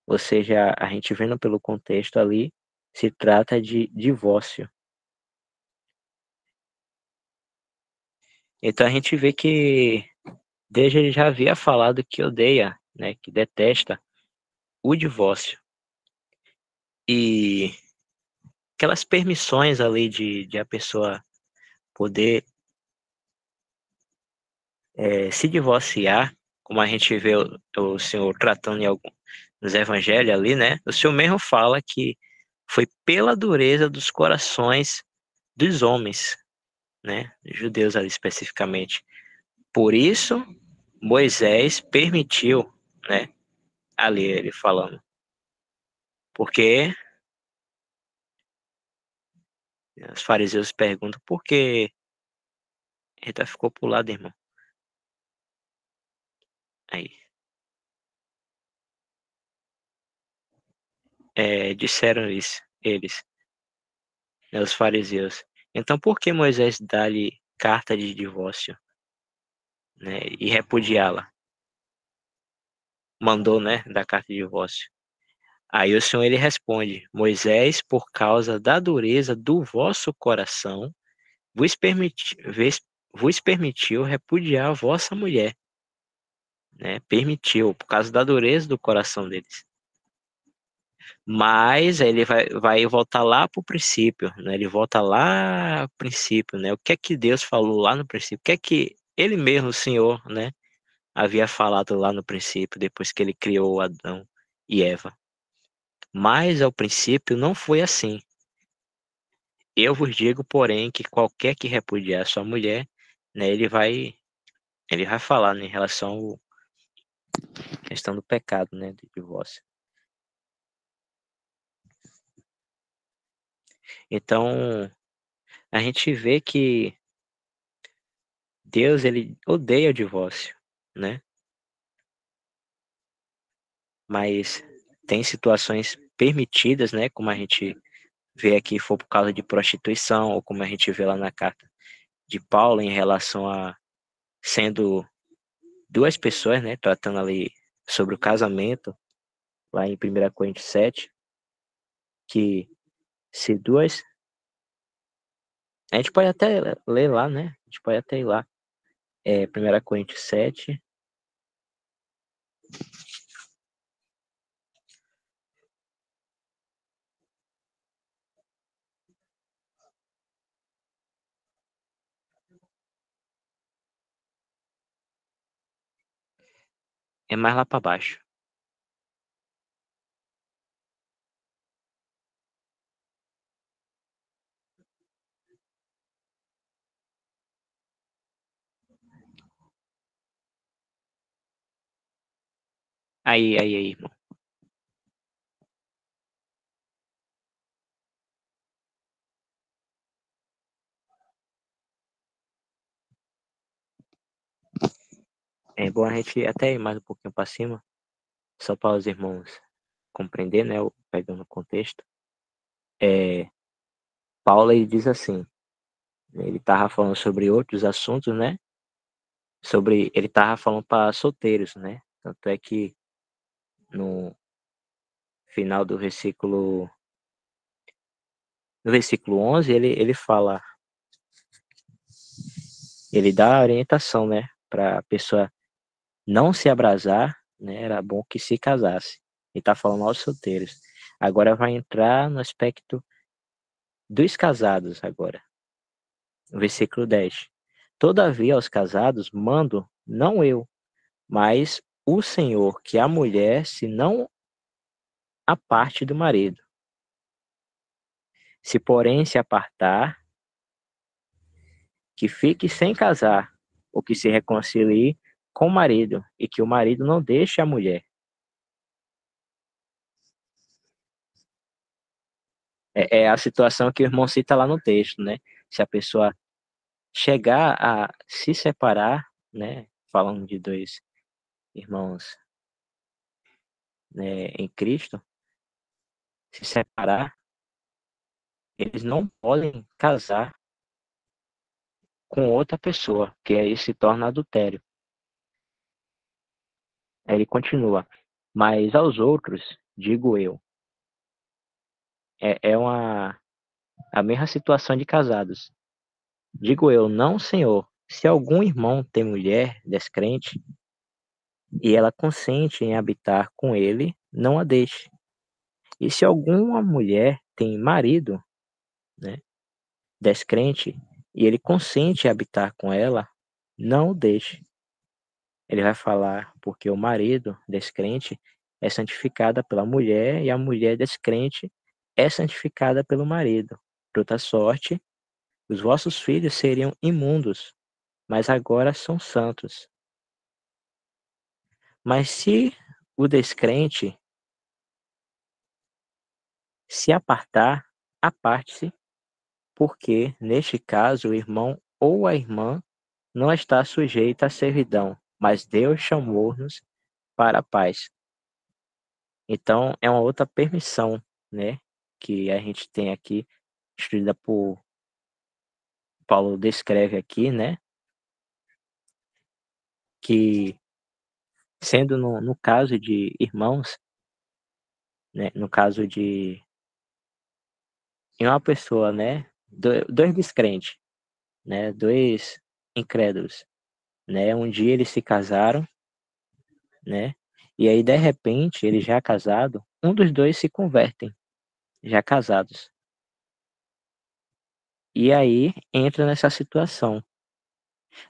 Ou seja, a gente vendo pelo contexto ali, se trata de divórcio. Então a gente vê que Deus ele já havia falado que odeia, né, que detesta o divórcio. E aquelas permissões ali de a pessoa poder se divorciar, como a gente vê o Senhor tratando nos evangelhos ali, né? O Senhor mesmo fala que foi pela dureza dos corações dos homens, né? Judeus ali especificamente. Por isso, Moisés permitiu, né? Ali ele falando. Porque os fariseus perguntam por que Eita, ficou pro lado, irmão. Aí. Disseram isso, eles, né, os fariseus. Então, por que Moisés dá-lhe carta de divórcio, né, e repudiá-la? Mandou, né, dar carta de divórcio. Aí o Senhor ele responde: Moisés, por causa da dureza do vosso coração, vos, permiti, vos permitiu repudiar a vossa mulher, né? Permitiu, por causa da dureza do coração deles. Mas aí ele vai voltar lá para o princípio, né? Ele volta lá ao princípio, né? O que é que Deus falou lá no princípio? O que é que ele mesmo, o Senhor, né, havia falado lá no princípio, depois que ele criou Adão e Eva. Mas ao princípio não foi assim. Eu vos digo, porém, que qualquer que repudiar sua mulher, né, ele vai falar, né, em relação à questão do pecado, né, do divórcio. Então, a gente vê que Deus ele odeia o divórcio, né? Mas tem situações permitidas, né, como a gente vê aqui, for por causa de prostituição, ou como a gente vê lá na carta de Paulo em relação a sendo duas pessoas, né, tratando ali sobre o casamento, lá em 1 Coríntios 7, que se duas. A gente pode até ler lá, né? A gente pode até ir lá. 1 Coríntios 7. É mais lá para baixo. Aí, irmão. É bom a gente até ir mais um pouquinho para cima, só para os irmãos compreender, né? Pegando o contexto. Paulo ele diz assim, ele estava falando sobre outros assuntos, né? Ele estava falando para solteiros, né? Tanto é que no final no versículo 11, ele fala, ele dá a orientação, né? Para a pessoa não se abrasar, né, era bom que se casasse. E está falando aos solteiros. Agora vai entrar no aspecto dos casados agora. Versículo 10. Todavia aos casados mando, não eu, mas o Senhor, que a mulher se não aparte do marido. Se porém se apartar, que fique sem casar, ou que se reconcilie com o marido, e que o marido não deixe a mulher. É a situação que o irmão cita lá no texto, né? Se a pessoa chegar a se separar, né? Falando de dois irmãos, né, em Cristo, se separar, eles não podem casar com outra pessoa, que aí se torna adultério. Aí ele continua, mas aos outros, digo eu, é a mesma situação de casados. Digo eu, não, Senhor, se algum irmão tem mulher descrente e ela consente em habitar com ele, não a deixe. E se alguma mulher tem marido, né, descrente e ele consente em habitar com ela, não o deixe. Ele vai falar porque o marido descrente é santificada pela mulher e a mulher descrente é santificada pelo marido. De outra sorte, os vossos filhos seriam imundos, mas agora são santos. Mas se o descrente se apartar, aparte-se, porque, neste caso, o irmão ou a irmã não está sujeito à servidão, mas Deus chamou-nos para a paz. Então, é uma outra permissão, né, que a gente tem aqui, escrita por Paulo descreve aqui, né, que sendo no caso de irmãos, né, no caso de uma pessoa, né, dois descrentes, né, dois incrédulos, né, um dia eles se casaram, né, e aí de repente ele já casado, um dos dois se convertem, já casados. E aí entra nessa situação.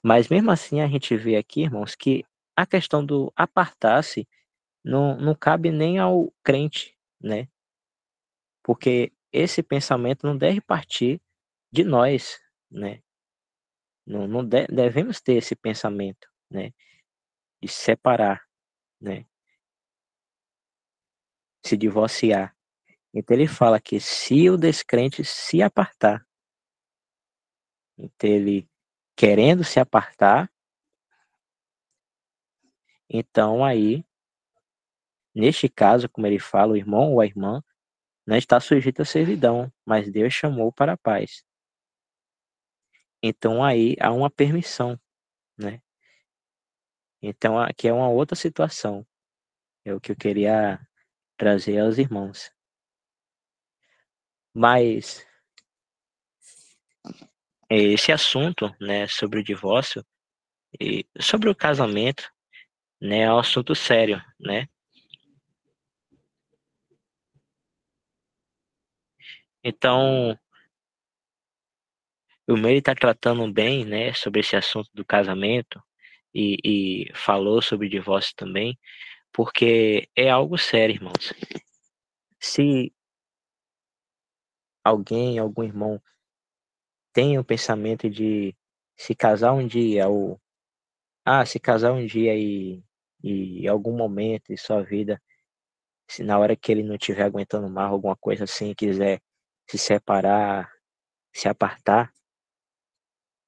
Mas mesmo assim a gente vê aqui, irmãos, que a questão do apartar-se não cabe nem ao crente, né? Porque esse pensamento não deve partir de nós, né? Não devemos ter esse pensamento, né? De separar, né? Se divorciar. Então ele fala que se o descrente se apartar, então ele querendo se apartar, então aí, neste caso, como ele fala, o irmão ou a irmã não está sujeito à servidão, mas Deus chamou para a paz. Então aí há uma permissão, né? Então aqui é uma outra situação. É o que eu queria trazer aos irmãos. Mas esse assunto, né, sobre o divórcio e sobre o casamento, né, é um assunto sério, né? Então, o Meire está tratando bem, né, sobre esse assunto do casamento e falou sobre divórcio também, porque é algo sério, irmãos. Se algum irmão tem o pensamento de se casar um dia ou se casar um dia e em algum momento de sua vida, se na hora que ele não estiver aguentando mais alguma coisa assim, quiser se separar, se apartar,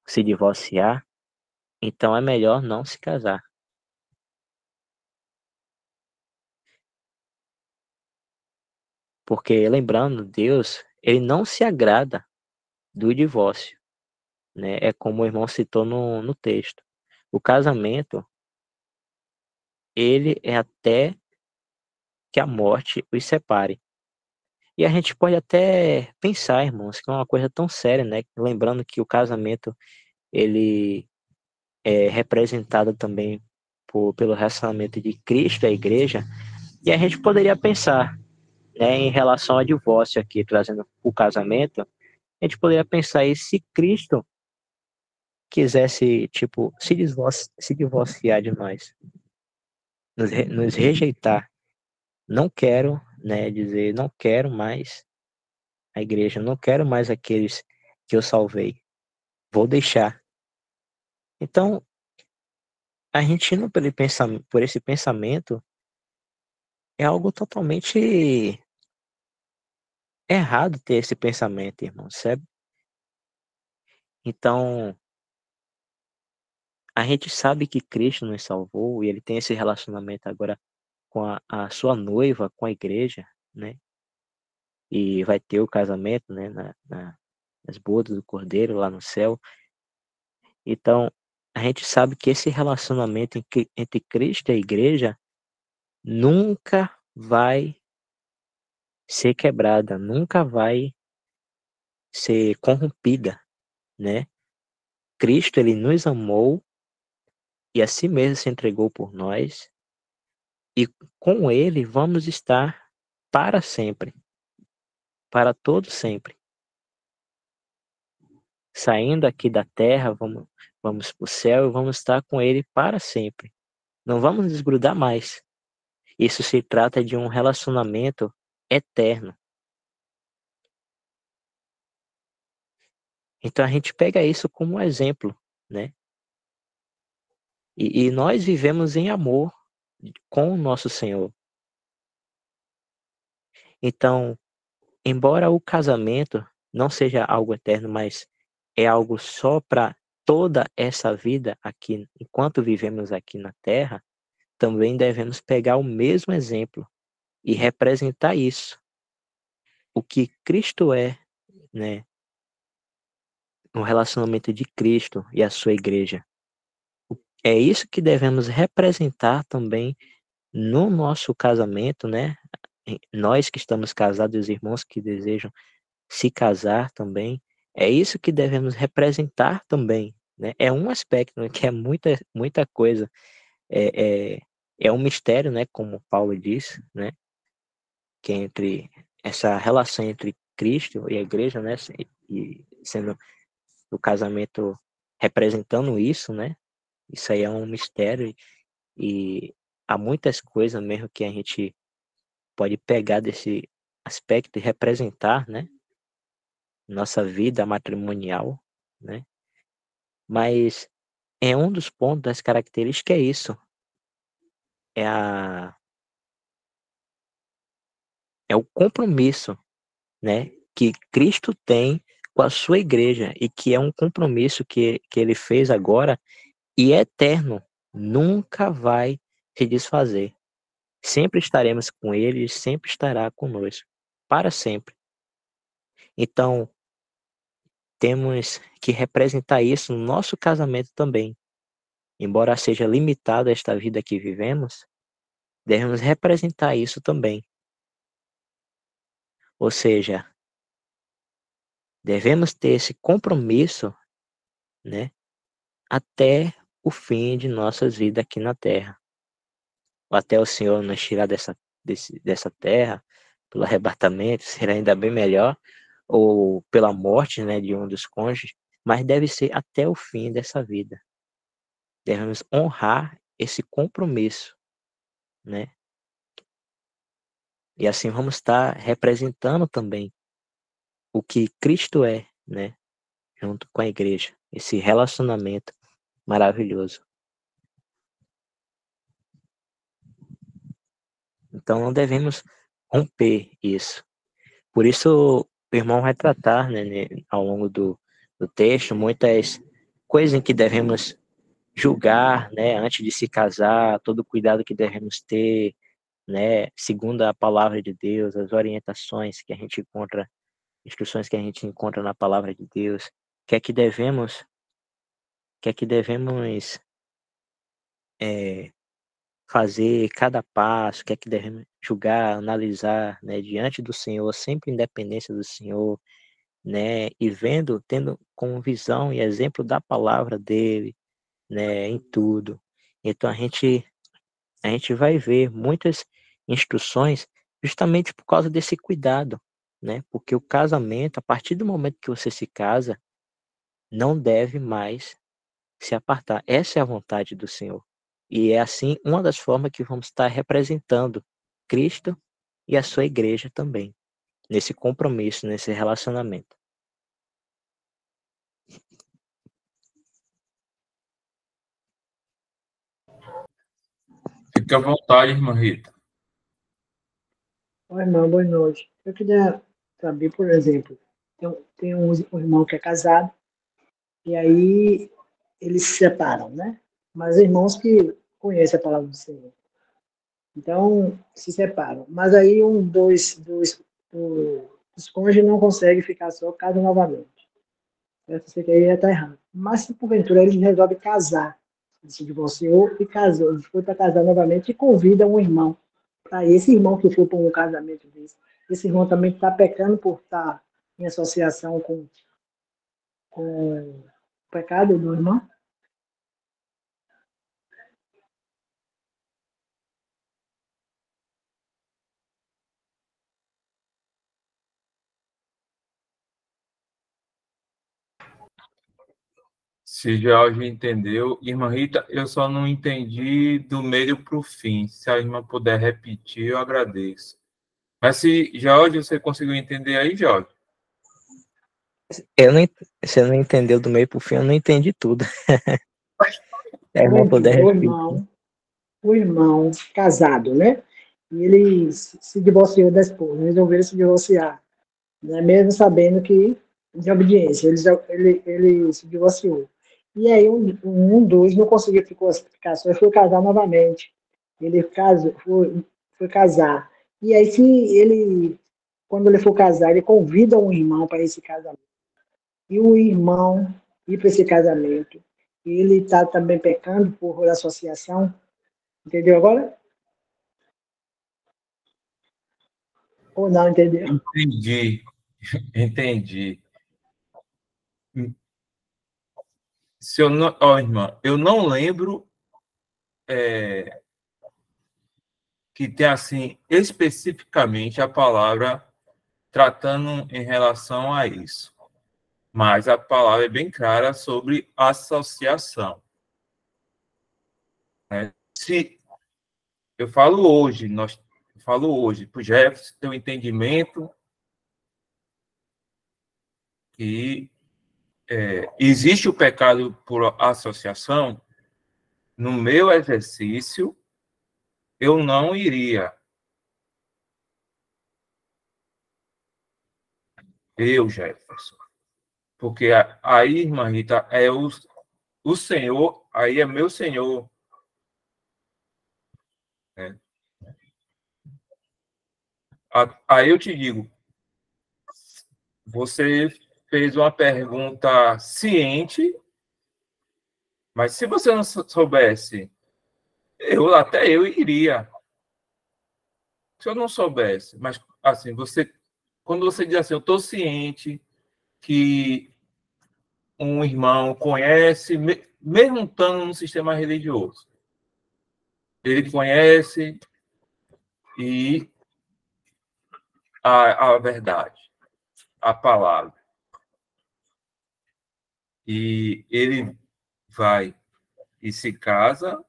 se divorciar, então é melhor não se casar. Porque lembrando, Deus, ele não se agrada do divórcio, né? É como o irmão citou no texto. O casamento, ele é até que a morte os separe. E a gente pode até pensar, irmãos, que é uma coisa tão séria, né? Lembrando que o casamento, ele é representado também pelo relacionamento de Cristo e a igreja, e a gente poderia pensar, né, em relação ao divórcio aqui, trazendo o casamento, a gente poderia pensar aí se Cristo quisesse, tipo, se divorciar de nós, nos rejeitar. Não quero, né, dizer, não quero mais a igreja, não quero mais aqueles que eu salvei, vou deixar. Então, a gente indo por esse pensamento é algo totalmente errado ter esse pensamento, irmão, sabe? Então, a gente sabe que Cristo nos salvou e ele tem esse relacionamento agora com a sua noiva, com a igreja, né? E vai ter o casamento, né? Nas bodas do Cordeiro lá no céu. Então, a gente sabe que esse relacionamento entre Cristo e a igreja nunca vai ser quebrada, nunca vai ser corrompida, né? Cristo, ele nos amou e a si mesmo se entregou por nós, e com ele vamos estar para sempre, para todo sempre. Saindo aqui da terra, vamos para o céu e vamos estar com ele para sempre. Não vamos nos desgrudar mais. Isso se trata de um relacionamento eterno. Então a gente pega isso como um exemplo, né? E nós vivemos em amor com o nosso Senhor. Então, embora o casamento não seja algo eterno, mas é algo só para toda essa vida aqui, enquanto vivemos aqui na Terra, também devemos pegar o mesmo exemplo e representar isso. O que Cristo é, né? No relacionamento de Cristo e a sua igreja. É isso que devemos representar também no nosso casamento, né? Nós que estamos casados e os irmãos que desejam se casar também, é isso que devemos representar também, né? É um aspecto, né, que é muita coisa, é, é, é um mistério, né? Como Paulo diz, né? Que é entre essa relação entre Cristo e a igreja, né? E sendo o casamento representando isso, né? Isso aí é um mistério e há muitas coisas mesmo que a gente pode pegar desse aspecto e representar, né? Nossa vida matrimonial, né? Mas é um dos pontos das características é isso, é a é o compromisso, né, que Cristo tem com a sua igreja e que é um compromisso que ele fez agora e é eterno, nunca vai se desfazer. Sempre estaremos com ele, sempre estará conosco, para sempre. Então, temos que representar isso no nosso casamento também. Embora seja limitado a esta vida que vivemos, devemos representar isso também. Ou seja, devemos ter esse compromisso, né, até o fim de nossas vidas aqui na Terra. Ou até o Senhor nos tirar dessa terra, pelo arrebatamento, será ainda bem melhor, ou pela morte, né, de um dos cônjuges, mas deve ser até o fim dessa vida. Devemos honrar esse compromisso, né? E assim vamos estar representando também o que Cristo é, né? Junto com a igreja. Esse relacionamento maravilhoso. Então não devemos romper isso. Por isso o irmão vai tratar, né, ao longo do texto, muitas coisas em que devemos julgar, né, antes de se casar, todo o cuidado que devemos ter, né, segundo a palavra de Deus, as orientações que a gente encontra, instruções que a gente encontra na palavra de Deus, que é que devemos é, fazer cada passo, que é que devemos julgar, analisar, né, diante do Senhor, sempre em dependência do Senhor, né, e tendo como visão e exemplo da palavra dele, né, em tudo. Então a gente vai ver muitas instruções justamente por causa desse cuidado, né? Porque o casamento, a partir do momento que você se casa, não deve mais se apartar. Essa é a vontade do Senhor. E é assim uma das formas que vamos estar representando Cristo e a sua igreja também, nesse compromisso, nesse relacionamento. Fique à vontade, irmã Rita. Oi, irmão, boa noite. Eu queria saber, por exemplo, tem um irmão que é casado, e aí eles se separam, né? Mas irmãos que conhecem a palavra do Senhor. Então, se separam. Mas aí os cônjuges não conseguem ficar só, casam novamente. Eu sei que aí já está errado. Mas se porventura ele resolve casar, ele se divorciou e casou, ele foi para casar novamente e convida um irmão. Para esse irmão que foi para um casamento desse, esse irmão também está pecando por estar em associação com o pecado do irmão? Se Jorge entendeu, irmã Rita, eu só não entendi do meio para o fim. Se a irmã puder repetir, eu agradeço. Mas se, Jorge, você conseguiu entender aí, Jorge? Você não entendeu do meio para o fim, eu não entendi tudo. É, Por irmão, exemplo, poder repetir. o irmão casado, né? E ele se divorciou da esposa, resolveram se divorciar, né? Mesmo sabendo que de obediência, ele se divorciou. E aí um dos não conseguiu ficar só e foi casar novamente. Ele casou, foi casar. E aí quando ele for casar, ele convida um irmão para esse casamento. E o irmão ir para esse casamento, ele está também pecando por associação, entendeu agora? Ou não, entendeu? Entendi, entendi. Se eu não, ó, irmã, eu não lembro que tem assim especificamente a palavra tratando em relação a isso. Mas a palavra é bem clara sobre associação. Né? Se eu falo hoje, para o Jefferson ter o entendimento que existe o pecado por associação, no meu exercício, eu não iria. Eu, Jefferson. Porque aí, irmã Rita, é o Senhor, aí é meu Senhor. Né? Aí eu te digo, você fez uma pergunta ciente, mas se você não soubesse, até eu iria. Se eu não soubesse, mas assim, quando você diz assim, eu estou ciente que um irmão conhece, mesmo estando no sistema religioso, ele conhece e a verdade, a palavra. E ele vai e se casa,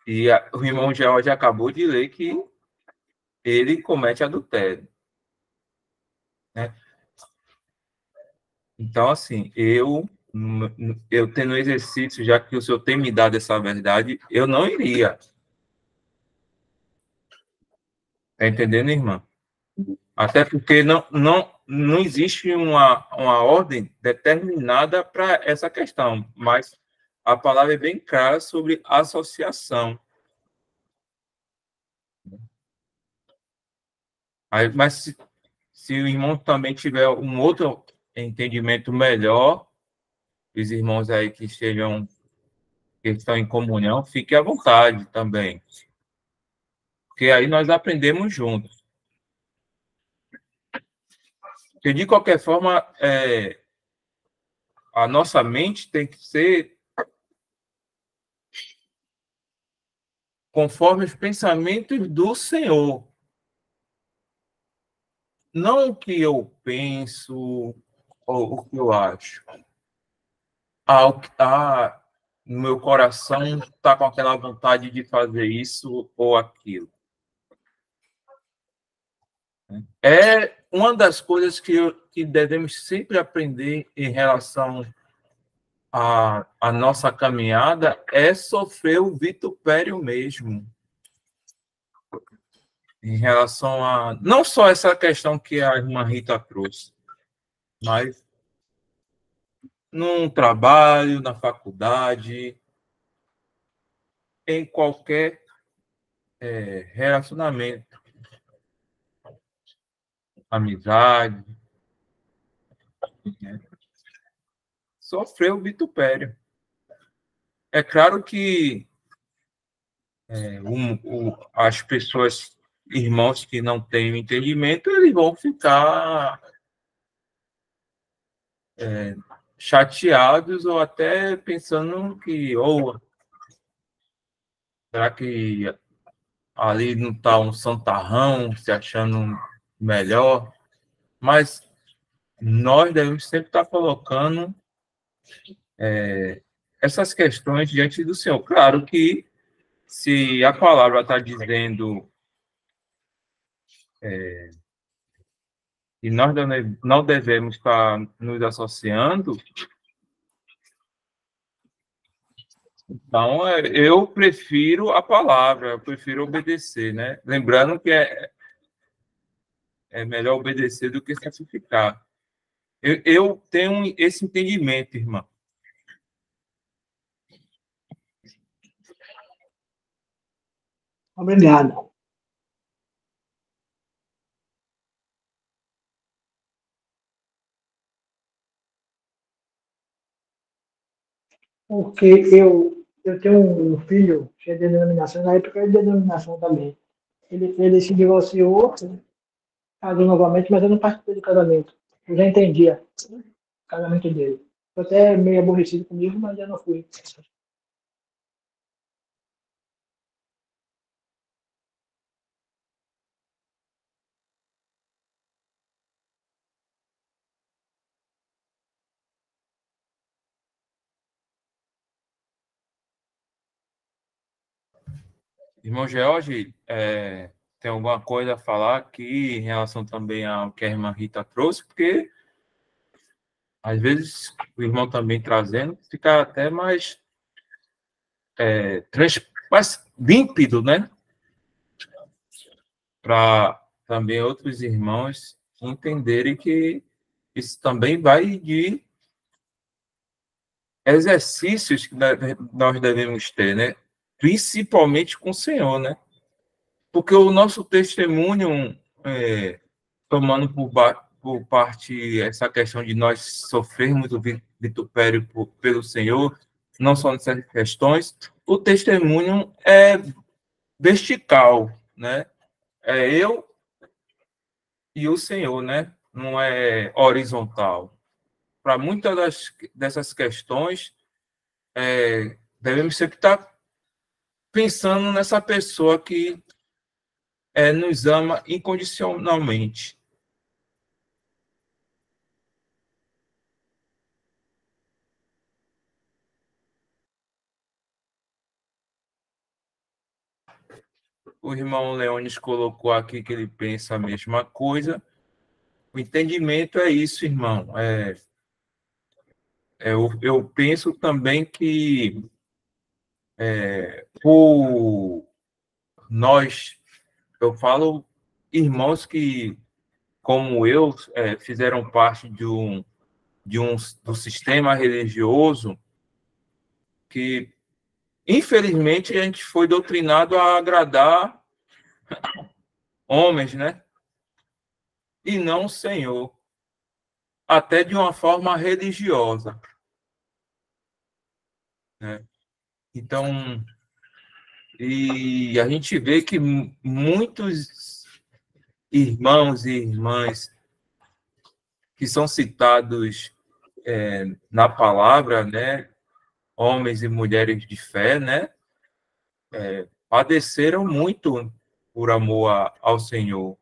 e o irmão George acabou de ler que ele comete adultério. Né? Então, assim, eu tendo exercício, já que o senhor tem me dado essa verdade, eu não iria. Tá entendendo, irmã? Até porque não existe uma ordem determinada para essa questão, mas a palavra é bem clara sobre associação. Aí, mas se o irmão também tiver um outro entendimento melhor, os irmãos aí que estão em comunhão, fiquem à vontade também. Porque aí nós aprendemos juntos. Porque, de qualquer forma, a nossa mente tem que ser conforme os pensamentos do Senhor. Não o que eu penso ou o que eu acho. No meu coração está com aquela vontade de fazer isso ou aquilo. É uma das coisas que devemos sempre aprender em relação à nossa caminhada é sofrer o vitupério mesmo. Em relação a não só essa questão que a irmã Rita trouxe, mas num trabalho, na faculdade, em qualquer relacionamento, amizade, né? Sofreu vitupério. É claro que as pessoas, irmãos que não têm entendimento, eles vão ficar chateados ou até pensando que, ou será que ali não está um santarrão se achando melhor? Mas nós devemos sempre estar colocando essas questões diante do Senhor. Claro que se a palavra está dizendo que nós não devemos estar nos associando, então eu prefiro a palavra, eu prefiro obedecer, né? Lembrando que é melhor obedecer do que sacrificar. Eu tenho esse entendimento, irmã. Obrigado. Porque eu tenho um filho cheio de denominação, na época de denominação também. Ele se divorciou, casou novamente, mas eu não participei do casamento. Eu já entendia o casamento dele. Foi até meio aborrecido comigo, mas eu não fui. Irmão George, tem alguma coisa a falar aqui em relação também ao que a irmã Rita trouxe? Porque, às vezes, o irmão também trazendo, fica até mais, mais límpido, né? Para também outros irmãos entenderem que isso também vai de exercícios que nós devemos ter, né? Principalmente com o Senhor, né? Porque o nosso testemunho, tomando por parte essa questão de nós sofrermos o vitupério pelo Senhor, não só nessas questões, o testemunho é vertical, né? É eu e o Senhor, né? Não é horizontal. Para muitas dessas questões, devemos sempre estar pensando nessa pessoa que nos ama incondicionalmente. O irmão Leones colocou aqui que ele pensa a mesma coisa. O entendimento é isso, irmão. Eu penso também que por nós, eu falo irmãos que, como eu, fizeram parte do sistema religioso que, infelizmente, a gente foi doutrinado a agradar homens, né? E não o Senhor. Até de uma forma religiosa, né? Então, e a gente vê que muitos irmãos e irmãs que são citados na palavra, né? Homens e mulheres de fé, né? padeceram muito por amor ao Senhor.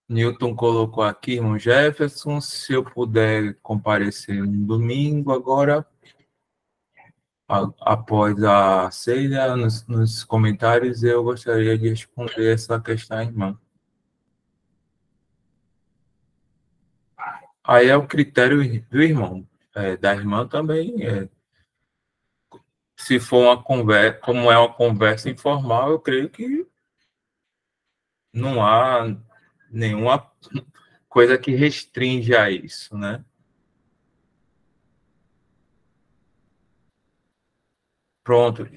Newton colocou aqui, irmão Jefferson, se eu puder comparecer no domingo agora, após a ceia, nos comentários, eu gostaria de responder essa questão, irmão. Aí é o critério do irmão, da irmã também. Se for uma conversa, como é uma conversa informal, eu creio que não há nenhuma coisa que restringe a isso, né? Pronto.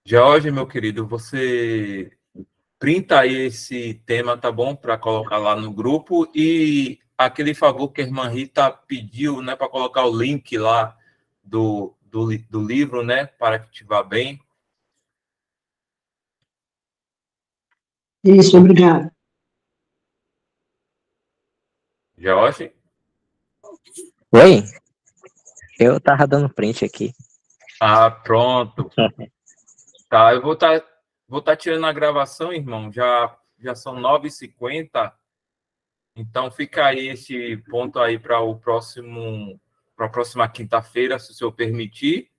Jorge, meu querido, você printa aí esse tema, tá bom? Para colocar lá no grupo. E aquele favor que a irmã Rita pediu, né? Para colocar o link lá do livro, né? Para que te vá bem. Isso, obrigado. Jorge? Oi? Eu tava dando print aqui. Ah, pronto. Tá, eu vou tá tirando a gravação, irmão. Já são 9h50. Então fica aí esse ponto aí para a próxima quinta-feira, se o senhor permitir,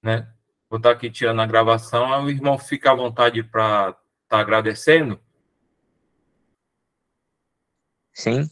né? Vou estar aqui tirando a gravação, aí o irmão fica à vontade para estar agradecendo. Sim.